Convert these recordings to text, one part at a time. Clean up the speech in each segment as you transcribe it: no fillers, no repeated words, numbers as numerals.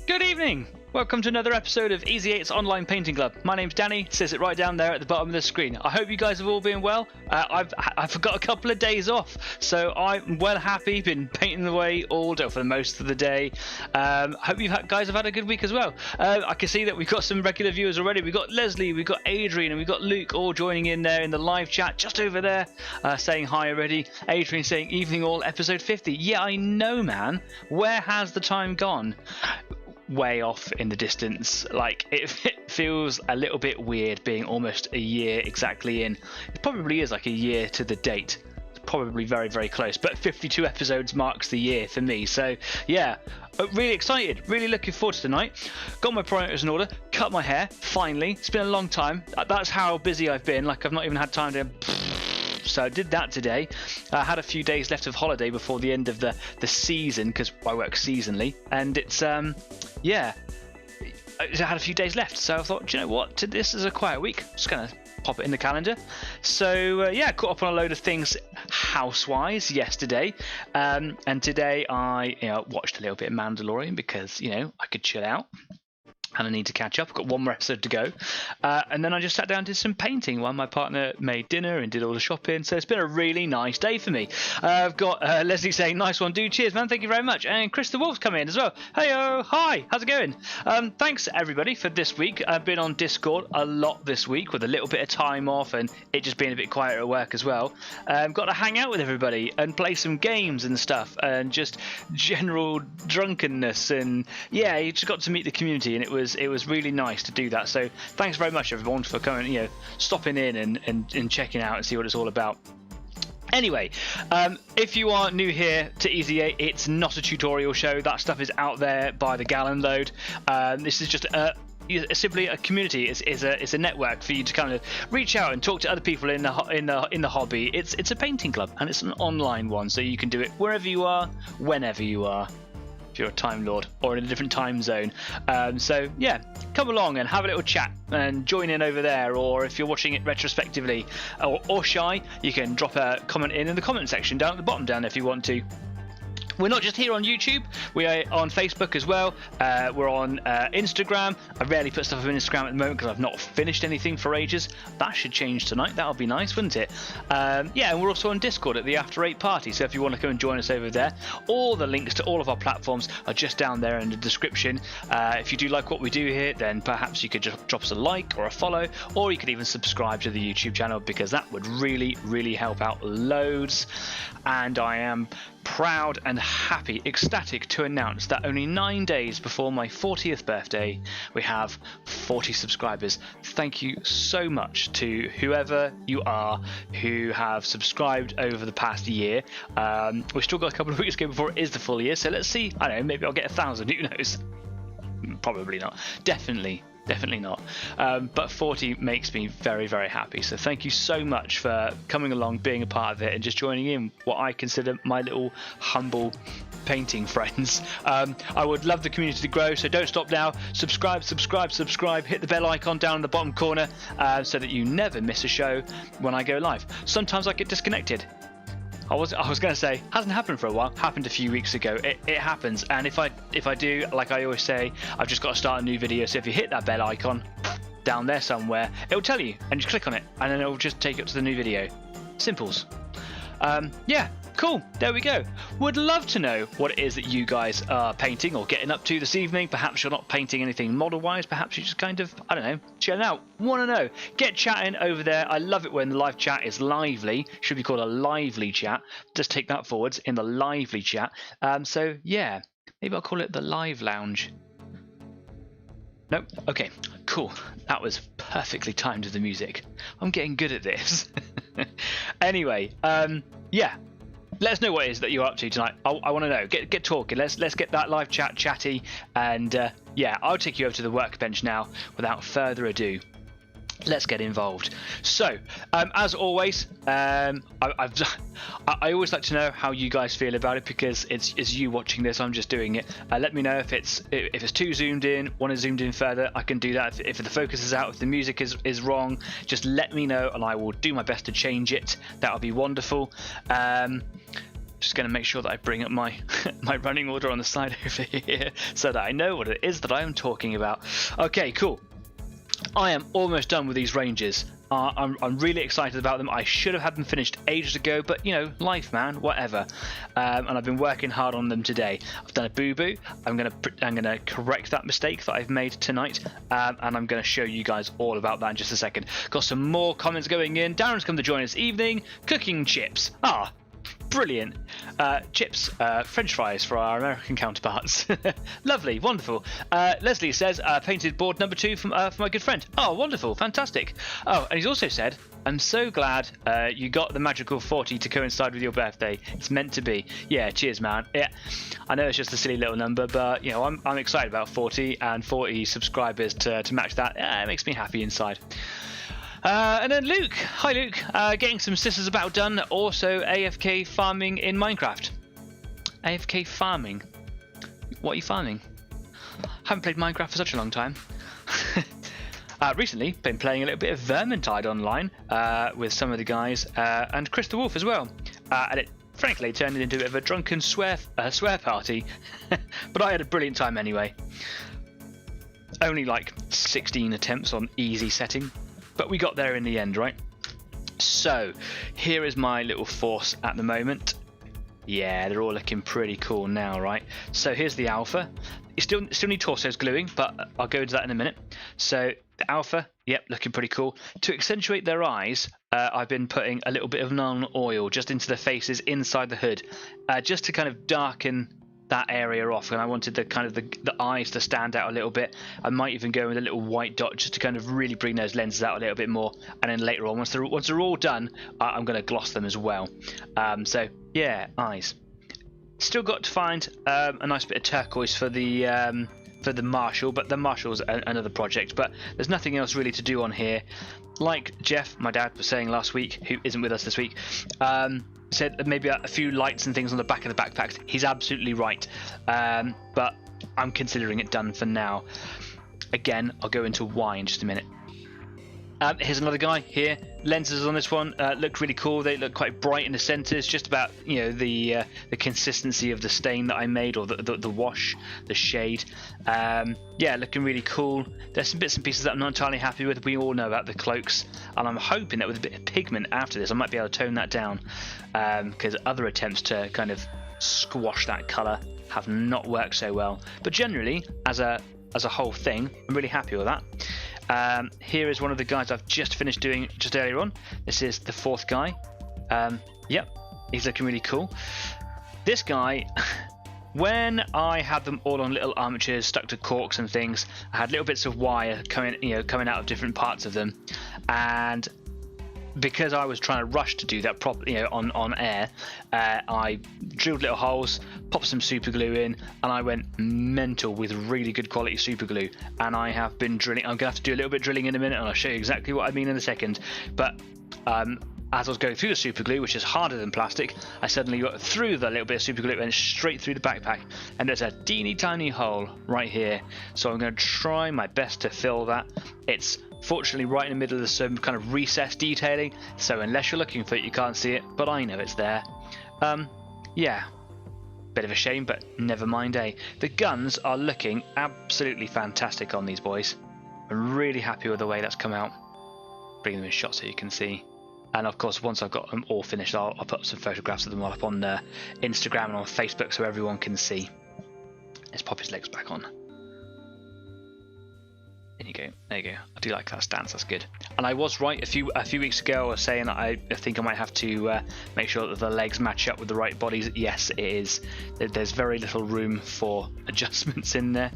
Good evening! Welcome to another episode of Easy 8's Online Painting Club. My name's Danny, it says it right down there at the bottom of the screen. I hope you guys have all been well. I've got a couple of days off, so I'm well happy, been painting away all day for the most of the day. Hope you guys have had a good week as well. I can see that we've got some regular viewers already. We've got Leslie, we've got Adrian, and we've got Luke all joining in there in the live chat just over there, saying hi already. Adrian saying evening all, episode 50. Yeah, I know, man. Where has the time gone? Way off in the distance. Like it feels a little bit weird being almost a year exactly in. It probably is like a year to the date. It's probably very, very close, but 52 episodes marks the year for me. So yeah, really excited, really looking forward to tonight. Got my priorities in order, cut my hair finally. It's been a long time. That's how busy I've been. Like I've not even had time to so I did that today. I had a few days left of holiday before the end of the season because I work seasonally, and it's yeah, I had a few days left, so I thought, do you know what, this is a quiet week, just gonna pop it in the calendar. So yeah, caught up on a load of things house-wise yesterday, and today I watched a little bit of Mandalorian because I could chill out. And I need to catch up. I've got one more episode to go. And then I just sat down and did some painting while my partner made dinner and did all the shopping. So it's been a really nice day for me. I've got Leslie saying, nice one, dude. Cheers, man. Thank you very much. And Chris the Wolf's come in as well. Hey-o. Hi. How's it going? Thanks, everybody, for this week. I've been on Discord a lot this week with a little bit of time off and it just being a bit quieter at work as well. Got to hang out with everybody and play some games and stuff and just general drunkenness. And yeah, you just got to meet the community, and it was really nice to do that. So thanks very much everyone for coming, stopping in and checking out and see what it's all about. Anyway, if you are new here to Easy 8, it's not a tutorial show. That stuff is out there by the gallon load. This is just simply a community. It's a network for you to kind of reach out and talk to other people in the hobby. It's a painting club, and it's an online one, so you can do it wherever you are, whenever you are. You're a Time Lord or in a different time zone. So yeah, come along and have a little chat and join in over there, or if you're watching it retrospectively or shy, you can drop a comment in the comment section down at the bottom down if you want to. We're not just here on YouTube, we are on Facebook as well. We're on Instagram. I rarely put stuff on Instagram at the moment because I've not finished anything for ages. That should change tonight. That'll be nice, wouldn't it? Yeah, and we're also on Discord at the After 8 party. So if you want to come and join us over there, all the links to all of our platforms are just down there in the description. If you do like what we do here, then perhaps you could just drop us a like or a follow, or you could even subscribe to the YouTube channel, because that would really, really help out loads. And I am proud and happy, ecstatic to announce that only 9 days before my 40th birthday, we have 40 subscribers. Thank you so much to whoever you are who have subscribed over the past year. We've still got a couple of weeks to go before it is the full year, so let's see. I don't know, maybe I'll get 1,000, who knows? Probably not. Definitely not. But 40 makes me very, very happy. So thank you so much for coming along, being a part of it, and just joining in what I consider my little humble painting friends. I would love the community to grow, so don't stop now. Subscribe. Hit the bell icon down in the bottom corner so that you never miss a show when I go live. Sometimes I get disconnected. I was going to say, hasn't happened for a while. Happened a few weeks ago. It happens, and if I do, like I always say, I've just got to start a new video. So if you hit that bell icon down there somewhere, it'll tell you, and just click on it, and then it'll just take you up to the new video. Simples. Yeah, cool. There we go. Would love to know what it is that you guys are painting or getting up to this evening. Perhaps you're not painting anything model-wise. Perhaps you're just kind of, I don't know, chilling out. Want to know? Get chatting over there. I love it when the live chat is lively. Should be called a lively chat. Just take that forwards in the lively chat. So yeah, maybe I'll call it the live lounge. Nope. Okay, cool. That was perfectly timed with the music. I'm getting good at this. Anyway, yeah. Let us know what it is that you're up to tonight. I want to know. Get talking. Let's get that live chat chatty. And yeah, I'll take you over to the workbench now without further ado. Let's get involved. So, as always, I always like to know how you guys feel about it, because it's you watching this. I'm just doing it. Let me know if it's too zoomed in, want to zoomed in further. I can do that. If the focus is out, if the music is wrong, just let me know and I will do my best to change it. That would be wonderful. Just going to make sure that I bring up my my running order on the side over here so that I know what it is that I am talking about. Okay, cool. I am almost done with these ranges. I'm really excited about them. I should have had them finished ages ago, but you know, life, man, whatever. And I've been working hard on them today. I've done a boo-boo. I'm gonna correct that mistake that I've made tonight, and I'm gonna show you guys all about that in just a second. Got some more comments going in. Darren's come to join us this evening. Cooking chips. Brilliant. Chips, French fries for our American counterparts. Lovely, wonderful. Leslie says, painted board number 2 from my good friend. Oh, wonderful, fantastic. Oh, and he's also said, I'm so glad you got the magical 40 to coincide with your birthday. It's meant to be. Yeah, cheers, man. Yeah, I know it's just a silly little number, but you know, I'm excited about 40 and 40 subscribers to match that. It makes me happy inside. And then Luke, hi Luke, getting some Sisters About done, also AFK farming in Minecraft. AFK farming? What are you farming? Haven't played Minecraft for such a long time. Recently, been playing a little bit of Vermintide online with some of the guys, and Chris the Wolf as well. And it frankly turned into a bit of a drunken swear party, but I had a brilliant time anyway. Only like 16 attempts on easy setting. But we got there in the end, right? So, here is my little force at the moment. Yeah, they're all looking pretty cool now, right? So here's the alpha. You still need torsos gluing, but I'll go into that in a minute. So the alpha, yep, looking pretty cool. To accentuate their eyes, I've been putting a little bit of nuln oil just into the faces inside the hood, just to kind of darken that area off, and I wanted the eyes to stand out a little bit. I might even go with a little white dot just to kind of really bring those lenses out a little bit more, and then later on, once they're all done, I'm going to gloss them as well. So yeah, eyes. Still got to find a nice bit of turquoise for the Marshall, but the Marshall's another project, but there's nothing else really to do on here. Like Jeff, my dad, was saying last week, who isn't with us this week, said maybe a few lights and things on the back of the backpacks. He's absolutely right, but I'm considering it done for now. Again, I'll go into why in just a minute. Here's another guy here. Lenses on this one look really cool. They look quite bright in the centers, just about, you know, the consistency of the stain that I made, or the wash, the shade. Yeah, looking really cool. There's some bits and pieces that I'm not entirely happy with. We all know about the cloaks, and I'm hoping that with a bit of pigment after this, I might be able to tone that down, because other attempts to kind of squash that color have not worked so well. But generally, as a whole thing, I'm really happy with that. Here is one of the guys I've just finished doing just earlier on. This is the 4th guy. Yep, he's looking really cool. This guy, when I had them all on little armatures stuck to corks and things, I had little bits of wire coming out of different parts of them, and because I was trying to rush to do that properly, on air, I drilled little holes, popped some super glue in, and I went mental with really good quality super glue. And I have been drilling. I'm gonna have to do a little bit of drilling in a minute, and I'll show you exactly what I mean in a second. But as I was going through the super glue, which is harder than plastic, I suddenly got through the little bit of super glue and straight through the backpack, and there's a teeny tiny hole right here. So I'm going to try my best to fill that. It's fortunately right in the middle of some kind of recessed detailing, so unless you're looking for it, you can't see it, but I know it's there. Yeah, bit of a shame, but never mind, eh? The guns are looking absolutely fantastic on these boys. I'm really happy with the way that's come out. Bring them in shot so you can see. And of course, once I've got them all finished, I'll put some photographs of them all up on Instagram and on Facebook so everyone can see. Let's pop his legs back on. There you go. There you go. I do like that stance. That's good. And I was right a few weeks ago. I was saying that I think I might have to make sure that the legs match up with the right bodies. Yes, it is. There's very little room for adjustments in there.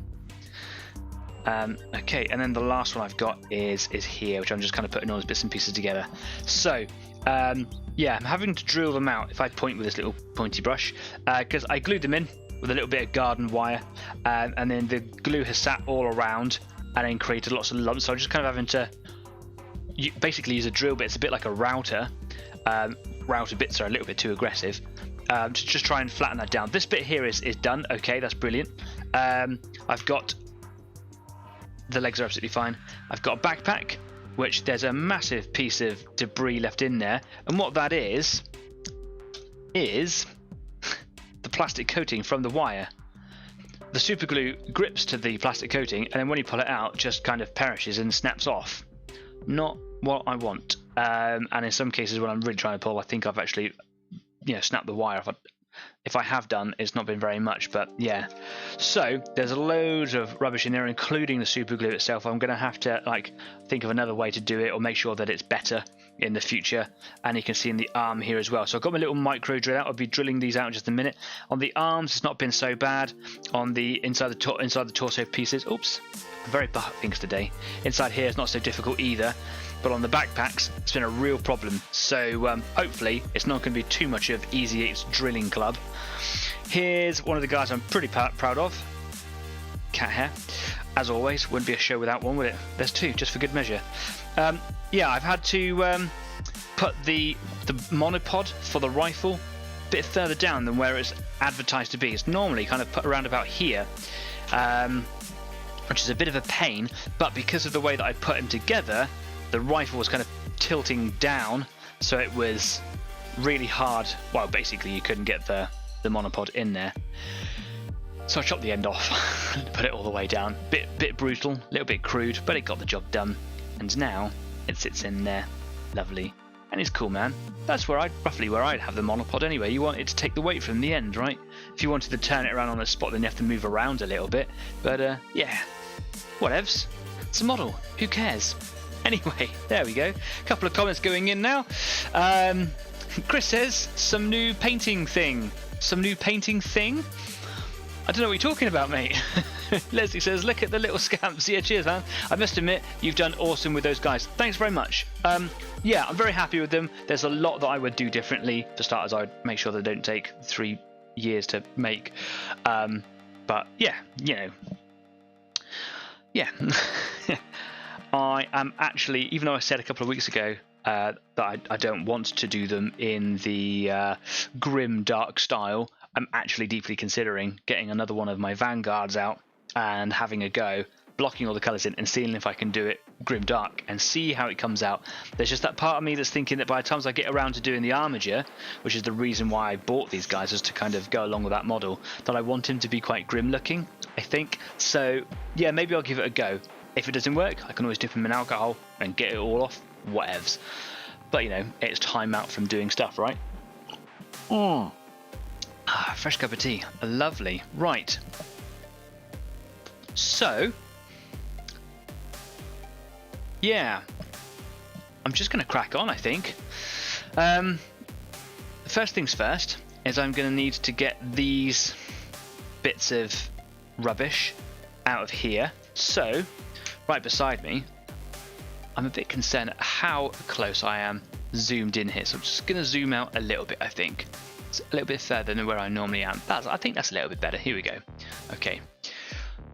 Okay, and then the last one I've got is here, which I'm just kind of putting all those bits and pieces together. So yeah, I'm having to drill them out if I point with this little pointy brush, because I glued them in with a little bit of garden wire, and then the glue has sat all around and then created lots of lumps. So I'm just kind of having to basically use a drill bit. It's a bit like a router. Router bits are a little bit too aggressive. To just try and flatten that down. This bit here is done. Okay, that's brilliant. I've got the legs are absolutely fine. I've got a backpack, which there's a massive piece of debris left in there, and what that is plastic coating from the wire. The super glue grips to the plastic coating, and then when you pull it out, just kind of perishes and snaps off. Not what I want. And in some cases, when I'm really trying to pull, I think I've actually, snapped the wire off. If I have done, it's not been very much, but yeah. So there's a load of rubbish in there, including the super glue itself. I'm going to have to think of another way to do it, or make sure that it's better in the future. And you can see in the arm here as well. So I've got my little micro drill out. I'll be drilling these out in just a minute. On the arms, it's not been so bad. On the inside the torso pieces, oops, very butt things today. Inside here, it's not so difficult either. But on the backpacks, it's been a real problem. So hopefully it's not going to be too much of Easy 8's drilling club. Here's one of the guys I'm pretty proud of. Cat hair. As always, wouldn't be a show without one, would it? There's two, just for good measure. Yeah, I've had to put the monopod for the rifle a bit further down than where it's advertised to be. It's normally kind of put around about here. Which is a bit of a pain, but because of the way that I put them together, the rifle was kind of tilting down, so it was really hard. Well, basically you couldn't get the monopod in there. So I chopped the end off and put it all the way down. Bit brutal, a little bit crude, but it got the job done. And now it sits in there. Lovely. And it's cool, man. That's roughly where I'd have the monopod anyway. You want it to take the weight from the end, right? If you wanted to turn it around on a spot, then you have to move around a little bit. But yeah, whatevs. It's a model. Who cares? Anyway, there we go. A couple of comments going in now. Chris says, some new painting thing. Some new painting thing? I don't know what you're talking about, mate. Leslie says, look at the little scamps. Yeah, cheers, man. I must admit, you've done awesome with those guys. Thanks very much. Yeah, I'm very happy with them. There's a lot that I would do differently. For starters, I'd make sure they don't take 3 years to make. But yeah, yeah. I am actually, even though I said a couple of weeks ago that I don't want to do them in the grim dark style, I'm actually deeply considering getting another one of my Vanguards out and having a go, blocking all the colours in and seeing if I can do it grim dark and see how it comes out. There's just that part of me that's thinking that by the time I get around to doing the armature, which is the reason why I bought these guys, is to kind of go along with that model, that I want him to be quite grim looking, I think. So yeah, maybe I'll give it a go. If it doesn't work, I can always dip him in alcohol and get it all off, whatevs. But it's time out from doing stuff, right? Fresh cup of tea, lovely. Right, so yeah, I'm just gonna crack on, I think. First things first is I'm gonna need to get these bits of rubbish out of here. So right beside me, I'm a bit concerned at how close I am zoomed in here, so I'm just gonna zoom out a little bit. I think it's a little bit further than where I normally am. I think that's a little bit better. Here we go. Okay,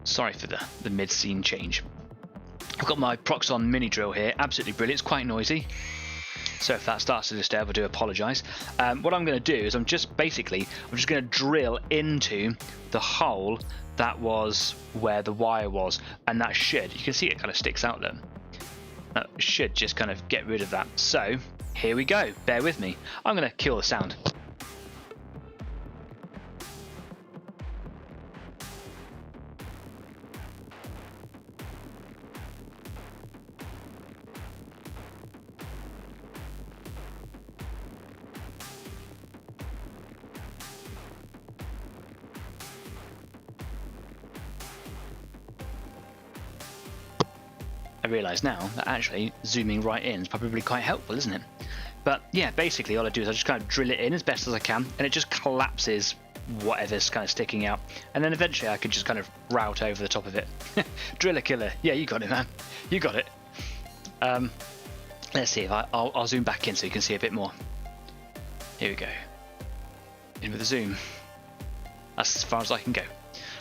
sorry for the mid-scene change. I've got my Proxon mini drill here, absolutely brilliant. It's quite noisy, so if that starts to disturb, I do apologise. What I'm going to do is I'm just going to drill into the hole that was where the wire was, and that should, you can see it kind of sticks out there. That should just kind of get rid of that. So here we go. Bear with me. I'm going to kill the sound. I realise now that actually zooming right in is probably quite helpful, isn't it? But yeah, basically all I do is I just kind of drill it in as best as I can, and it just collapses whatever's kind of sticking out, and then eventually I could just kind of route over the top of it. Driller killer. Yeah, you got it, man. You got it. Let's see if I'll zoom back in so you can see a bit more. Here we go. In with the zoom. That's as far as I can go.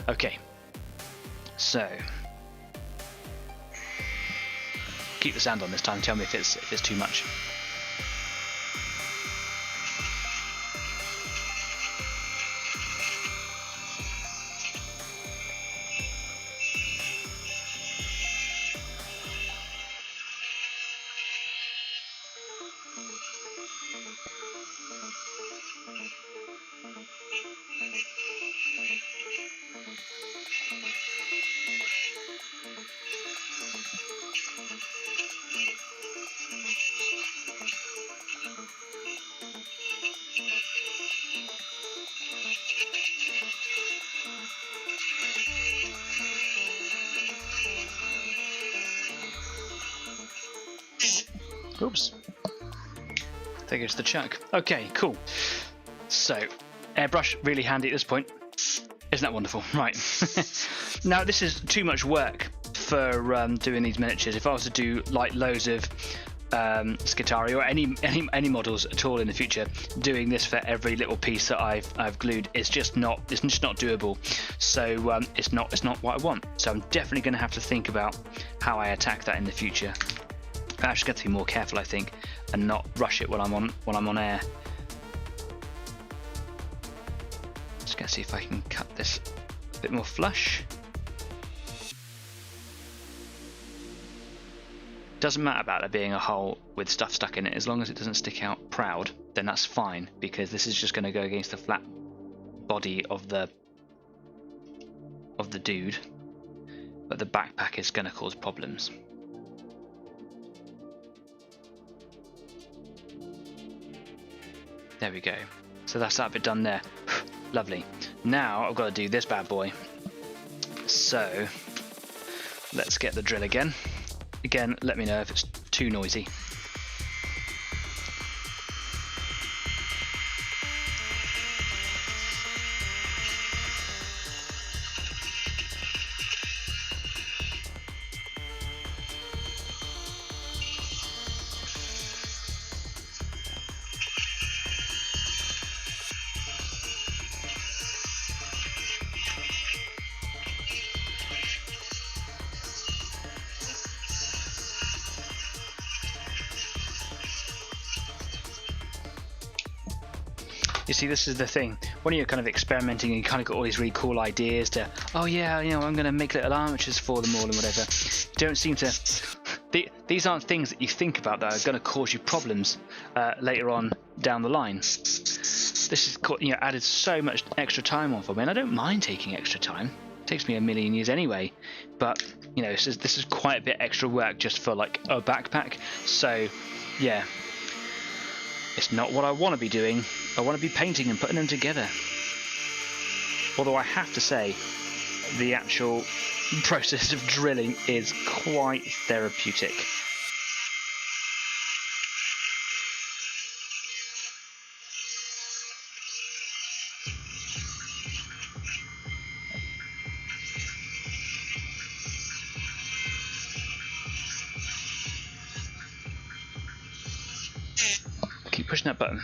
Okay. So keep the sound on this time. Tell me if it's too much. Oops. There goes the chuck. Okay, cool. So, airbrush, really handy at this point. Isn't that wonderful? Right. Now, this is too much work for doing these miniatures. If I was to do like loads of Skitarii or any models at all in the future, doing this for every little piece that I've glued, it's just not doable. So it's not what I want. So I'm definitely going to have to think about how I attack that in the future. I just got to be more careful, I think, and not rush it while I'm on air. Just gonna see if I can cut this a bit more flush. Doesn't matter about there being a hole with stuff stuck in it, as long as it doesn't stick out proud, then that's fine, because this is just going to go against the flat body of the dude, but the backpack is going to cause problems. There we go. So that's that bit done there. Lovely. Now I've got to do this bad boy. So let's get the drill again. Again, let me know if it's too noisy. You see, this is the thing. When you're kind of experimenting, you kind of got all these really cool ideas to, oh yeah, you know, I'm going to make little armatures for them all and whatever. You don't seem to. These aren't things that you think about that are going to cause you problems later on down the line. This has added so much extra time on for me, and I don't mind taking extra time. It takes me a million years anyway, but you know, this is quite a bit extra work just for like a backpack. So yeah, it's not what I want to be doing. I want to be painting and putting them together. Although I have to say, the actual process of drilling is quite therapeutic. Keep pushing that button.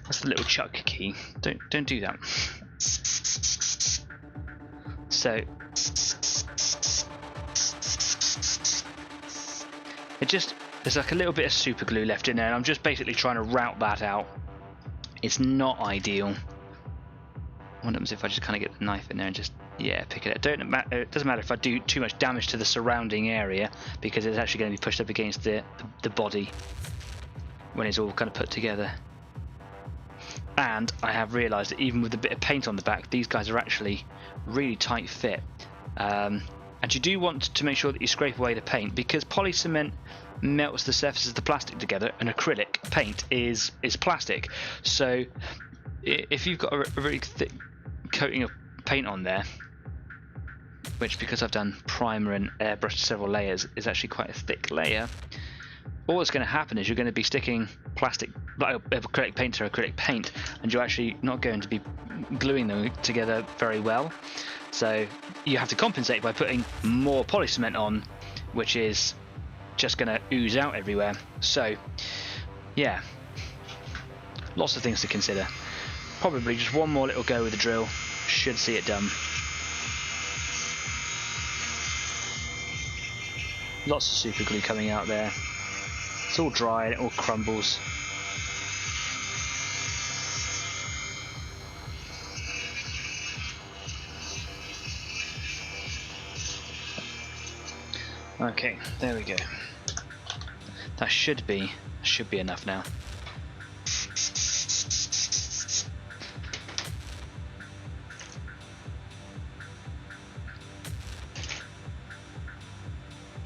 That's the little chuck key. Don't do that. So there's like a little bit of super glue left in there, and I'm just basically trying to route that out. It's not ideal. What happens if I just kind of get the knife in there and just pick it up? It doesn't matter if I do too much damage to the surrounding area, because it's actually going to be pushed up against the body when it's all kind of put together. And I have realised that even with a bit of paint on the back, these guys are actually really tight fit. And you do want to make sure that you scrape away the paint, because poly cement melts the surfaces of the plastic together, and acrylic paint is plastic. So if you've got a really thick coating of paint on there, which, because I've done primer and airbrushed several layers, is actually quite a thick layer, all that's going to happen is you're going to be sticking plastic, like acrylic paint to acrylic paint, and you're actually not going to be gluing them together very well. So you have to compensate by putting more poly cement on, which is just going to ooze out everywhere. So yeah, lots of things to consider. Probably just one more little go with the drill should see it done. Lots of super glue coming out there. It's all dry and it all crumbles. Okay, there we go. That should be enough now.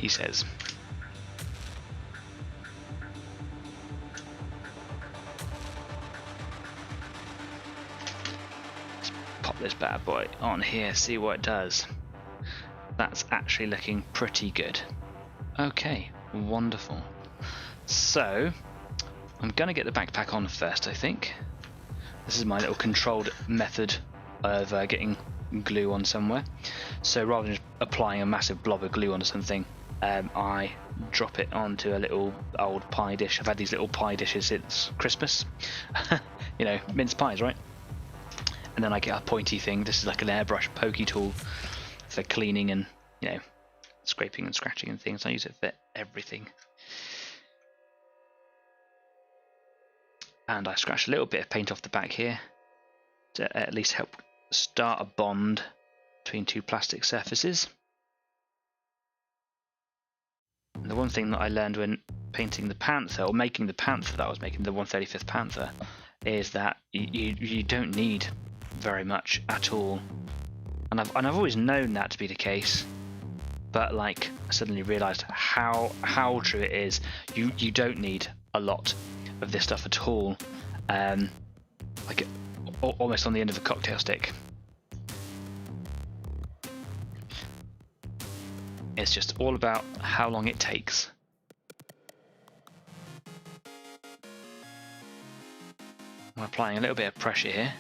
he says. Let's pop this bad boy on here, see what it does. That's actually looking pretty good. Okay, wonderful. So I'm gonna get the backpack on first, I think. This is my little controlled method of getting glue on somewhere. So rather than just applying a massive blob of glue onto something, I drop it onto a little old pie dish. I've had these little pie dishes since Christmas. You know, mince pies, right? And then I get a pointy thing. This is like an airbrush pokey tool for cleaning and, you know, scraping and scratching and things. I use it for everything. And I scratch a little bit of paint off the back here to at least help start a bond between two plastic surfaces. And the one thing that I learned when painting the Panther, or making the Panther that I was making, the 135th Panther, is that you don't need very much at all. And I've always known that to be the case, but like I suddenly realised how true it is. You don't need a lot of this stuff at all. Like almost on the end of a cocktail stick. It's just all about how long it takes. I'm applying a little bit of pressure here.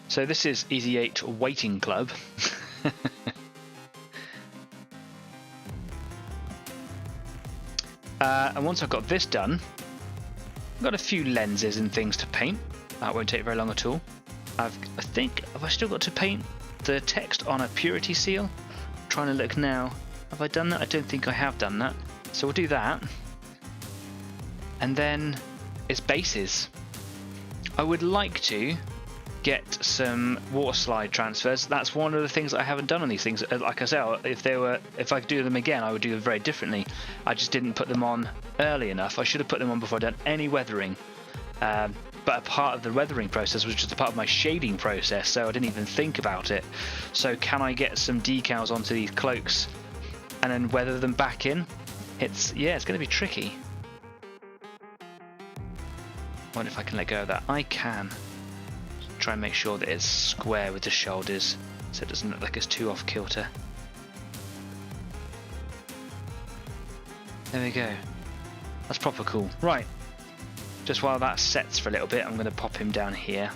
So this is Easy 8 Waiting Club. And once I've got this done, I've got a few lenses and things to paint. That won't take very long at all. I think, have I still got to paint the text on a purity seal? I'm trying to look now. Have I done that? I don't think I have done that. So we'll do that. And then it's bases. I would like to get some water slide transfers. That's one of the things that I haven't done on these things. Like I said, if I could do them again, I would do them very differently. I just didn't put them on early enough. I should have put them on before I'd done any weathering. But a part of the weathering process was just a part of my shading process, so I didn't even think about it. So can I get some decals onto these cloaks and then weather them back in? It's going to be tricky. I wonder if I can let go of that. I can. Try and make sure that it's square with the shoulders so it doesn't look like it's too off kilter. There we go. That's proper cool. Right. Just while that sets for a little bit, I'm going to pop him down here.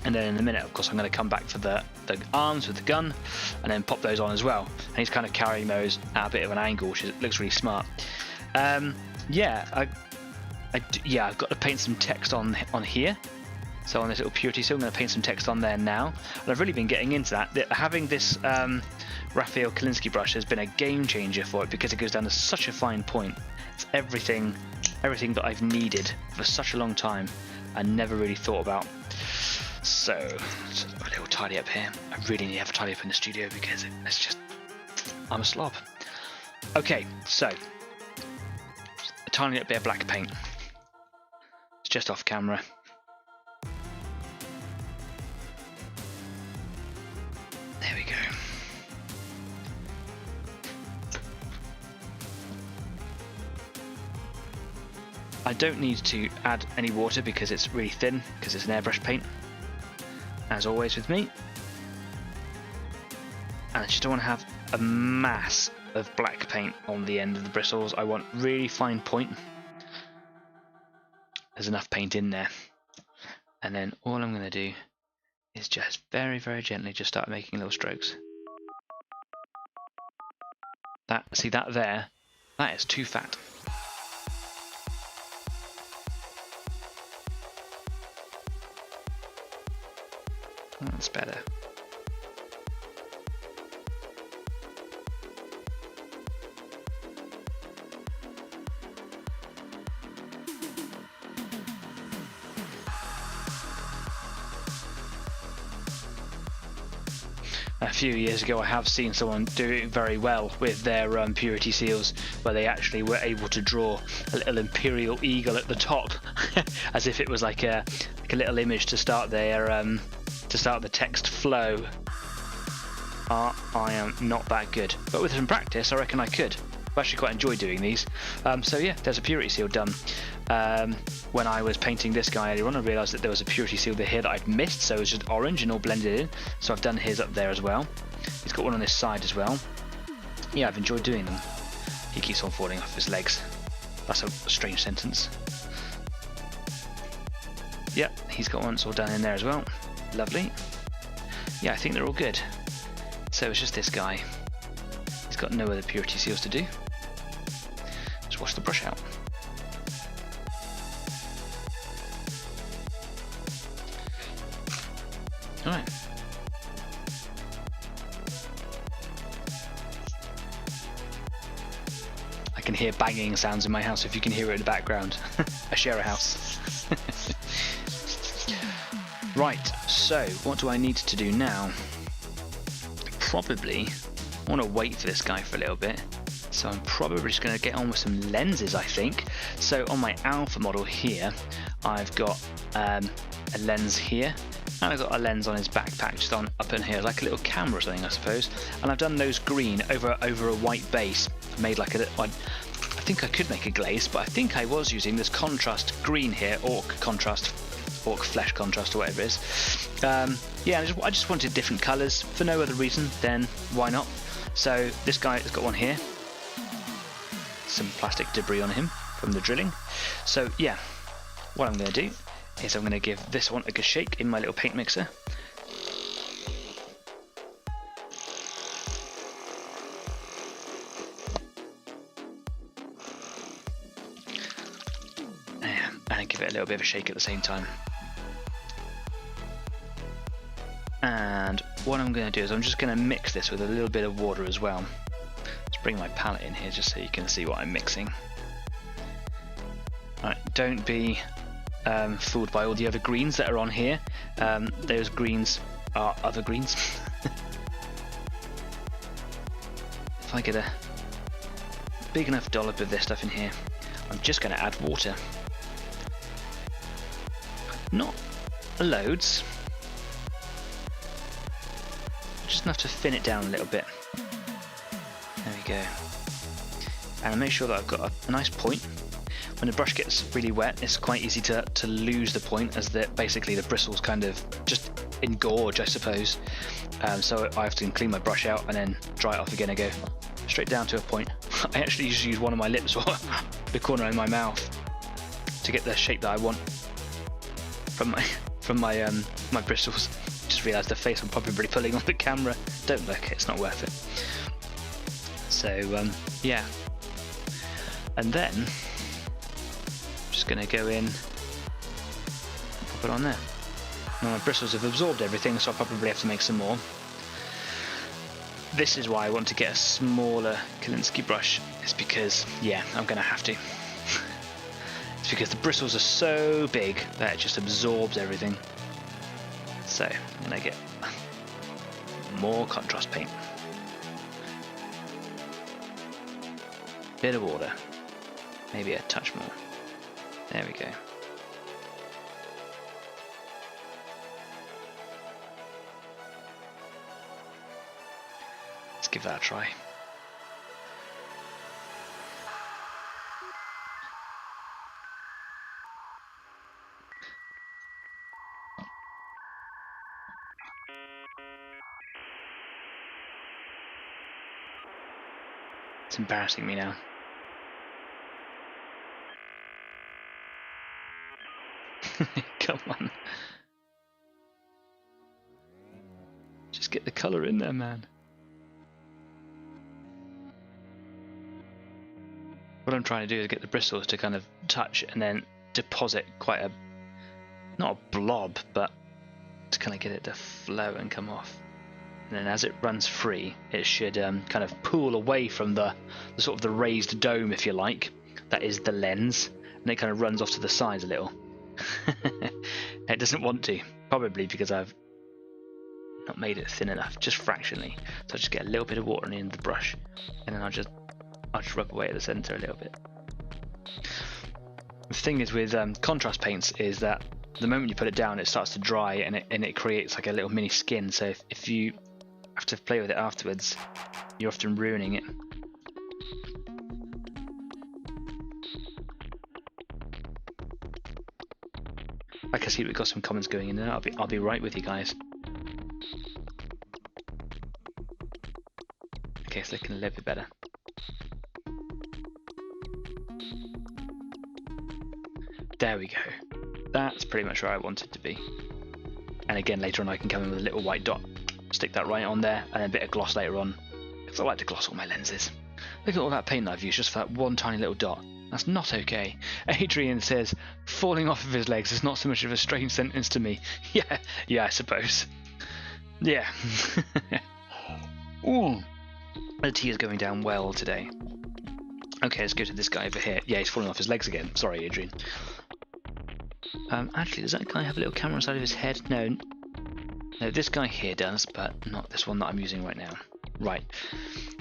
And then in a minute, of course, I'm going to come back for the arms with the gun and then pop those on as well. And he's kind of carrying those at a bit of an angle, which looks really smart. I've got to paint some text on here. So on this little purity seal, I'm going to paint some text on there now. And I've really been getting into that. Having this Raphael Kolinsky brush has been a game changer for it because it goes down to such a fine point. It's everything that I've needed for such a long time and never really thought about. So a little tidy up here. I really need to have a tidy up in the studio because I'm a slob. Okay, so a tiny little bit of black paint. It's just off camera. There we go. I don't need to add any water because it's really thin, because it's an airbrush paint, as always with me. And I just don't want to have a mass of black paint on the end of the bristles. I want really fine point. There's enough paint in there. And then all I'm going to do is just very, very gently just start making little strokes. See that there? That is too fat. That's better. A few years ago I have seen someone do it very well with their purity seals, where they actually were able to draw a little imperial eagle at the top as if it was like a little image to start their the text flow. I am not that good, but with some practice I reckon I could. I actually quite enjoy doing these. So yeah, there's a purity seal done. When I was painting this guy earlier on, I realised that there was a purity seal here that I'd missed, so it was just orange and all blended in. So I've done his up there as well. He's got one on this side as well. Yeah, I've enjoyed doing them. He keeps on falling off his legs. That's a strange sentence. Yep, he's got one all down in there as well. Lovely. Yeah, I think they're all good. So it's just this guy. He's got no other purity seals to do. Just wash the brush out. Alright. I can hear banging sounds in my house if you can hear it in the background. I share a house. Right, so what do I need to do now? Probably, I want to wait for this guy for a little bit. So I'm probably just going to get on with some lenses, I think. So on my alpha model here, I've got a lens here. And I've got a lens on his backpack just on up in here, like a little camera or something, I suppose. And I've done those green over a white base. I made like I think I could make a glaze, but I think I was using this contrast green here, orc flesh contrast or whatever it is. Yeah, I just wanted different colours for no other reason than why not. So this guy has got one here. Some plastic debris on him from the drilling. So yeah, what I'm going to do is I'm going to give this one a good shake in my little paint mixer. And give it a little bit of a shake at the same time. And what I'm going to do is I'm just going to mix this with a little bit of water as well. Let's bring my palette in here just so you can see what I'm mixing. Alright, don't be fooled by all the other greens that are on here. Those greens are other greens. If I get a big enough dollop of this stuff in here, I'm just going to add water. Not loads, just enough to thin it down a little bit. There we go. And make sure that I've got a nice point. When the brush gets really wet, it's quite easy to lose the point, as basically the bristles kind of just engorge, I suppose. So I have to clean my brush out and then dry it off again and go straight down to a point. I actually just use one of my lips or the corner of my mouth to get the shape that I want from my bristles. Just realised the face I'm probably pulling on the camera. Don't look, it's not worth it. So yeah, and then just going to go in and pop it on there. Now my bristles have absorbed everything, so I'll probably have to make some more. This is why I want to get a smaller Kolinsky brush. It's because, yeah, I'm going to have to. It's because the bristles are so big that it just absorbs everything. So I'm going to get more contrast paint. Bit of water. Maybe a touch more. There we go. Let's give that a try. It's embarrassing me now. Come on. Just get the colour in there, man. What I'm trying to do is get the bristles to kind of touch and then deposit quite a, not a blob, but to kind of get it to flow and come off. And then as it runs free, it should kind of pool away from the sort of the raised dome, if you like, that is the lens, and it kind of runs off to the sides a little. It doesn't want to, probably because I've not made it thin enough, just fractionally. So I just get a little bit of water in the brush, and then I'll just rub away at the centre a little bit. The thing is with contrast paints is that the moment you put it down, it starts to dry, and it creates like a little mini skin. So if you have to play with it afterwards, you're often ruining it. I can see we've got some comments going in there. I'll be right with you guys. Okay, it's looking a little bit better. There we go. That's pretty much where I want it to be. And again, later on I can come in with a little white dot, stick that right on there, and a bit of gloss later on, because I like to gloss all my lenses. Look at all that paint I've used just for that one tiny little dot. That's not okay. Adrian says, falling off of his legs is not so much of a strange sentence to me. Yeah, I suppose. Yeah. Ooh. The tea is going down well today. Okay, let's go to this guy over here. Yeah, he's falling off his legs again. Sorry, Adrian. Actually, does that guy have a little camera inside of his head? No, this guy here does, but not this one that I'm using right now. Right,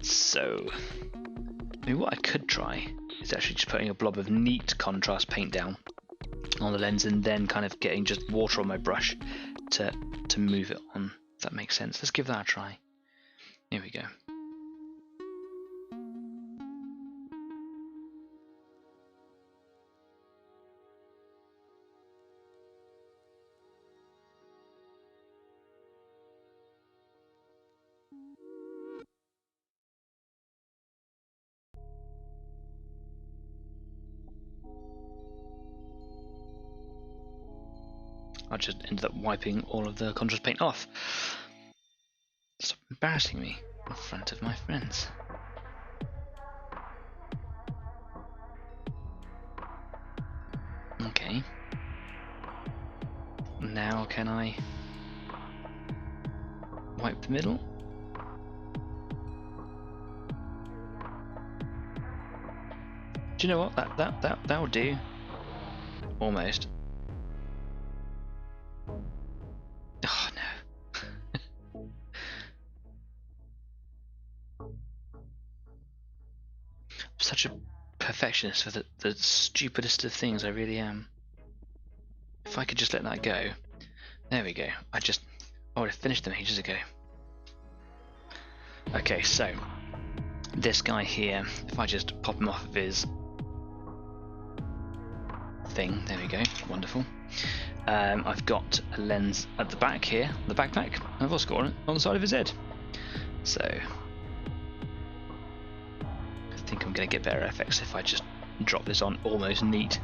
so maybe what I could try is actually just putting a blob of neat contrast paint down on the lens and then kind of getting just water on my brush to move it on, if that makes sense. Let's give that a try. Here we go. I just ended up wiping all of the contrast paint off. Stop embarrassing me in front of my friends. Okay. Now can I wipe the middle? Do you know what? That'll do. Almost. Oh no. I'm such a perfectionist for the stupidest of things, I really am. If I could just let that go. There we go. I would have finished them ages ago. Okay, so this guy here, if I just pop him off of his thing, there we go, wonderful. I've got a lens at the back here, the backpack. I've also got it on the side of his head. So I think I'm going to get better effects if I just drop this on almost neat.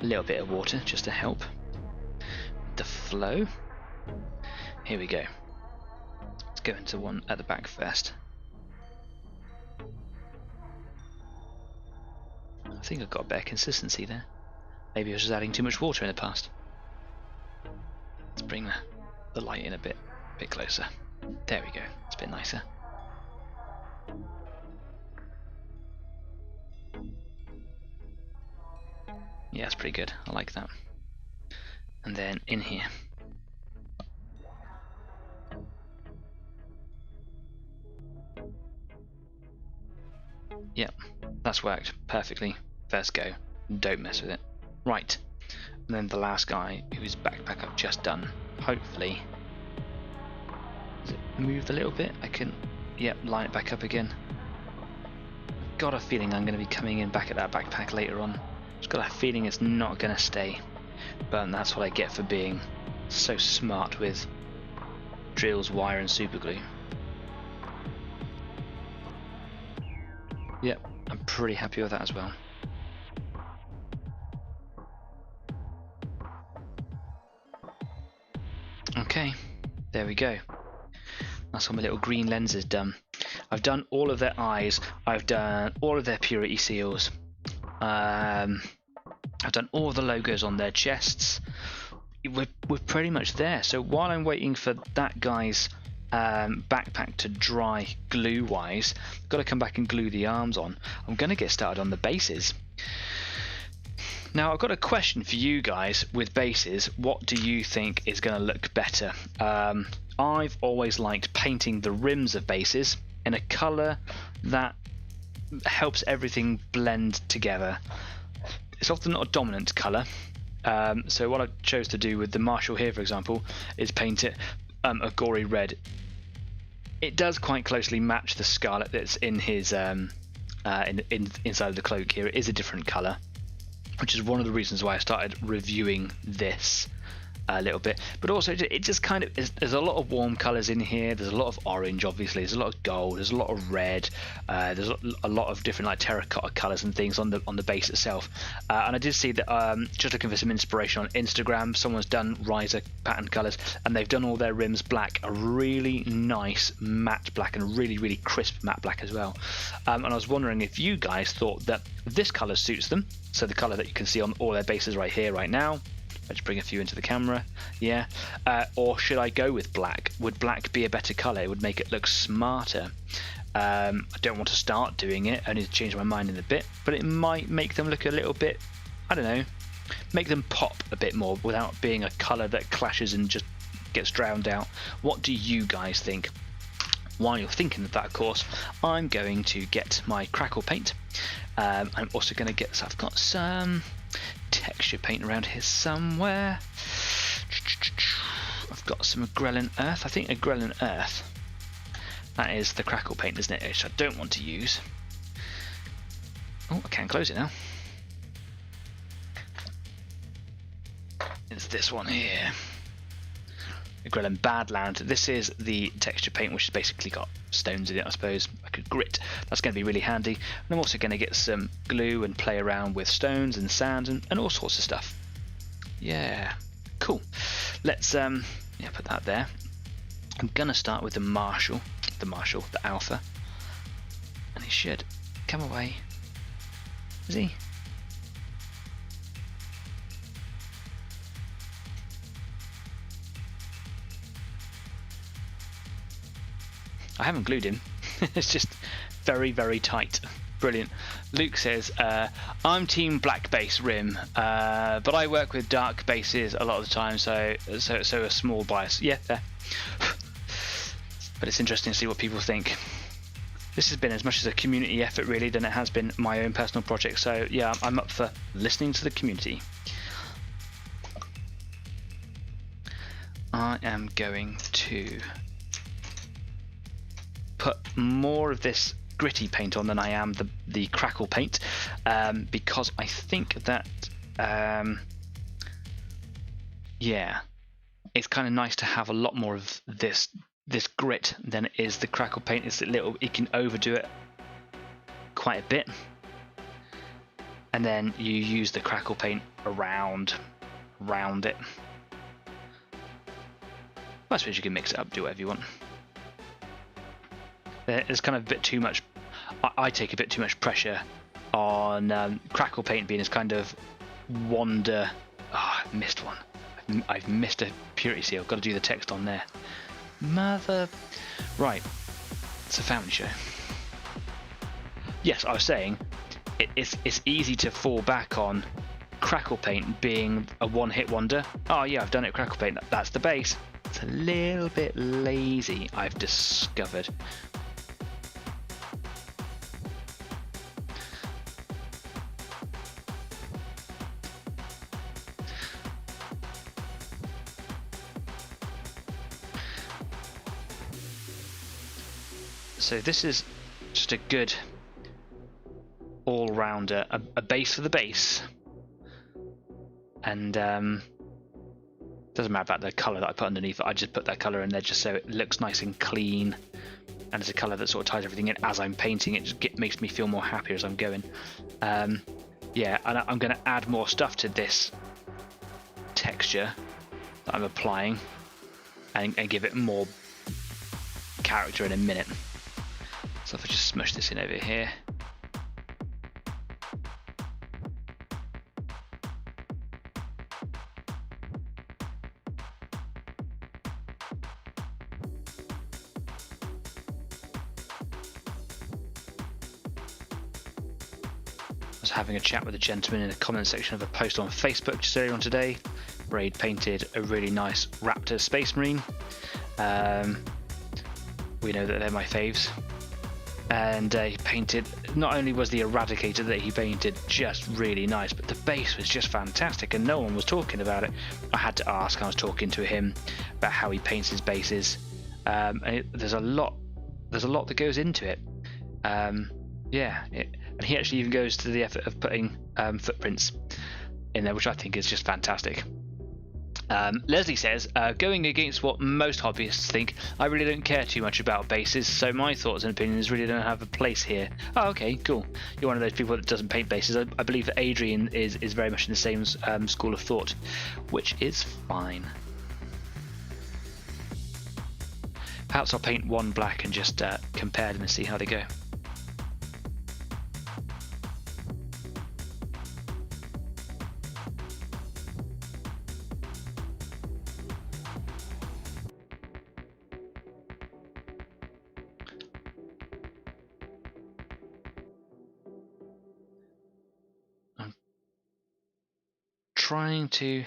A little bit of water just to help the flow. Here we go. Let's go into one at the back first. I think I've got a better consistency there. Maybe I was just adding too much water in the past. Let's bring the light in a bit closer. There we go. It's a bit nicer. Yeah, it's pretty good. I like that. And then in here. Yep, that's worked perfectly. First go. Don't mess with it. Right. And then the last guy, whose backpack I've just done. Hopefully. Has it moved a little bit? I can, yep, line it back up again. I've got a feeling I'm going to be coming in back at that backpack later on. I've got a feeling it's not going to stay. But that's what I get for being so smart with drills, wire and super glue. Yep, I'm pretty happy with that as well. Okay, there we go. That's all my little green lenses done. I've done all of their eyes. I've done all of their purity seals. I've done all the logos on their chests. We're pretty much there. So while I'm waiting for that guy's backpack to dry glue wise, I've got to come back and glue the arms on. I'm going to get started on the bases. Now I've got a question for you guys with bases. What do you think is going to look better? I've always liked painting the rims of bases in a colour that helps everything blend together. It's often not a dominant colour. So what I chose to do with the Marshall here, for example, is paint it a gory red. It does quite closely match the scarlet that's in his inside of the cloak here. It is a different colour, which is one of the reasons why I started reviewing this a little bit, but also it just kind of there's a lot of warm colors in here. There's a lot of orange, obviously. There's a lot of gold. There's a lot of red. There's a lot of different like terracotta colors and things on the base itself. And I did see that just looking for some inspiration on Instagram, someone's done riser pattern colors, and they've done all their rims black, a really nice matte black and really crisp matte black as well. And I was wondering if you guys thought that this color suits them. So the color that you can see on all their bases right here, right now. Let's bring a few into the camera. Yeah. Or should I go with black? Would black be a better color? It would make it look smarter. I don't want to start doing it. I need to change my mind in a bit, but it might make them look a little bit, I don't know, make them pop a bit more without being a color that clashes and just gets drowned out. What do you guys think? While you're thinking of that, of course, I'm going to get my crackle paint. I'm also going to get, so I've got some texture paint around here somewhere. I've got some Grelin Earth. I think a Grelin Earth, that is the crackle paint, isn't it? Which I don't want to use. Oh, I can't close it now. It's this one here. The Grelin Badland. This is the texture paint, which has basically got stones in it, I suppose, like a grit. That's going to be really handy. And I'm also going to get some glue and play around with stones and sand and all sorts of stuff. Yeah, cool. Let's put that there. I'm going to start with the Alpha. And he should come away. Is he? I haven't glued him. It's just very tight. Brilliant. Luke says, I'm team black base rim, but I work with dark bases a lot of the time, so a small bias. Yeah, there. But it's interesting to see what people think. This has been as much as a community effort really than it has been my own personal project, so yeah, I'm up for listening to the community. I am going to put more of this gritty paint on than I am the crackle paint, because I think that yeah, it's kind of nice to have a lot more of this grit than it is the crackle paint. It's it can overdo it quite a bit, and then you use the crackle paint around it. Well, I suppose you can mix it up, do whatever you want. There's kind of a bit too much. I take a bit too much pressure on crackle paint being this kind of wander. Oh, I missed one. I've missed a purity seal. Got to do the text on there. Mother. Right. It's a family show. Yes, I was saying it's easy to fall back on crackle paint being a one-hit wonder. Oh yeah, I've done it. Crackle paint. That's the base. It's a little bit lazy, I've discovered. So this is just a good all-rounder, a base for the base, and doesn't matter about the colour that I put underneath it. I just put that colour in there just so it looks nice and clean, and it's a colour that sort of ties everything in as I'm painting. It just makes me feel more happier as I'm going. Yeah, and I'm going to add more stuff to this texture that I'm applying and give it more character in a minute. So if I just smush this in over here. I was having a chat with a gentleman in the comment section of a post on Facebook just earlier on today, where he'd painted a really nice Raptor Space Marine. We know that they're my faves. And he painted, not only was the Eradicator that he painted just really nice, but the base was just fantastic, and no one was talking about it. I had to ask. I was talking to him about how he paints his bases. There's a lot that goes into it. Yeah, and he actually even goes to the effort of putting footprints in there, which I think is just fantastic. Leslie says, going against what most hobbyists think, I really don't care too much about bases, so my thoughts and opinions really don't have a place here. Oh, okay, cool. You're one of those people that doesn't paint bases. I believe that Adrian is very much in the same school of thought, which is fine. Perhaps I'll paint one black and just compare them and see how they go. Trying to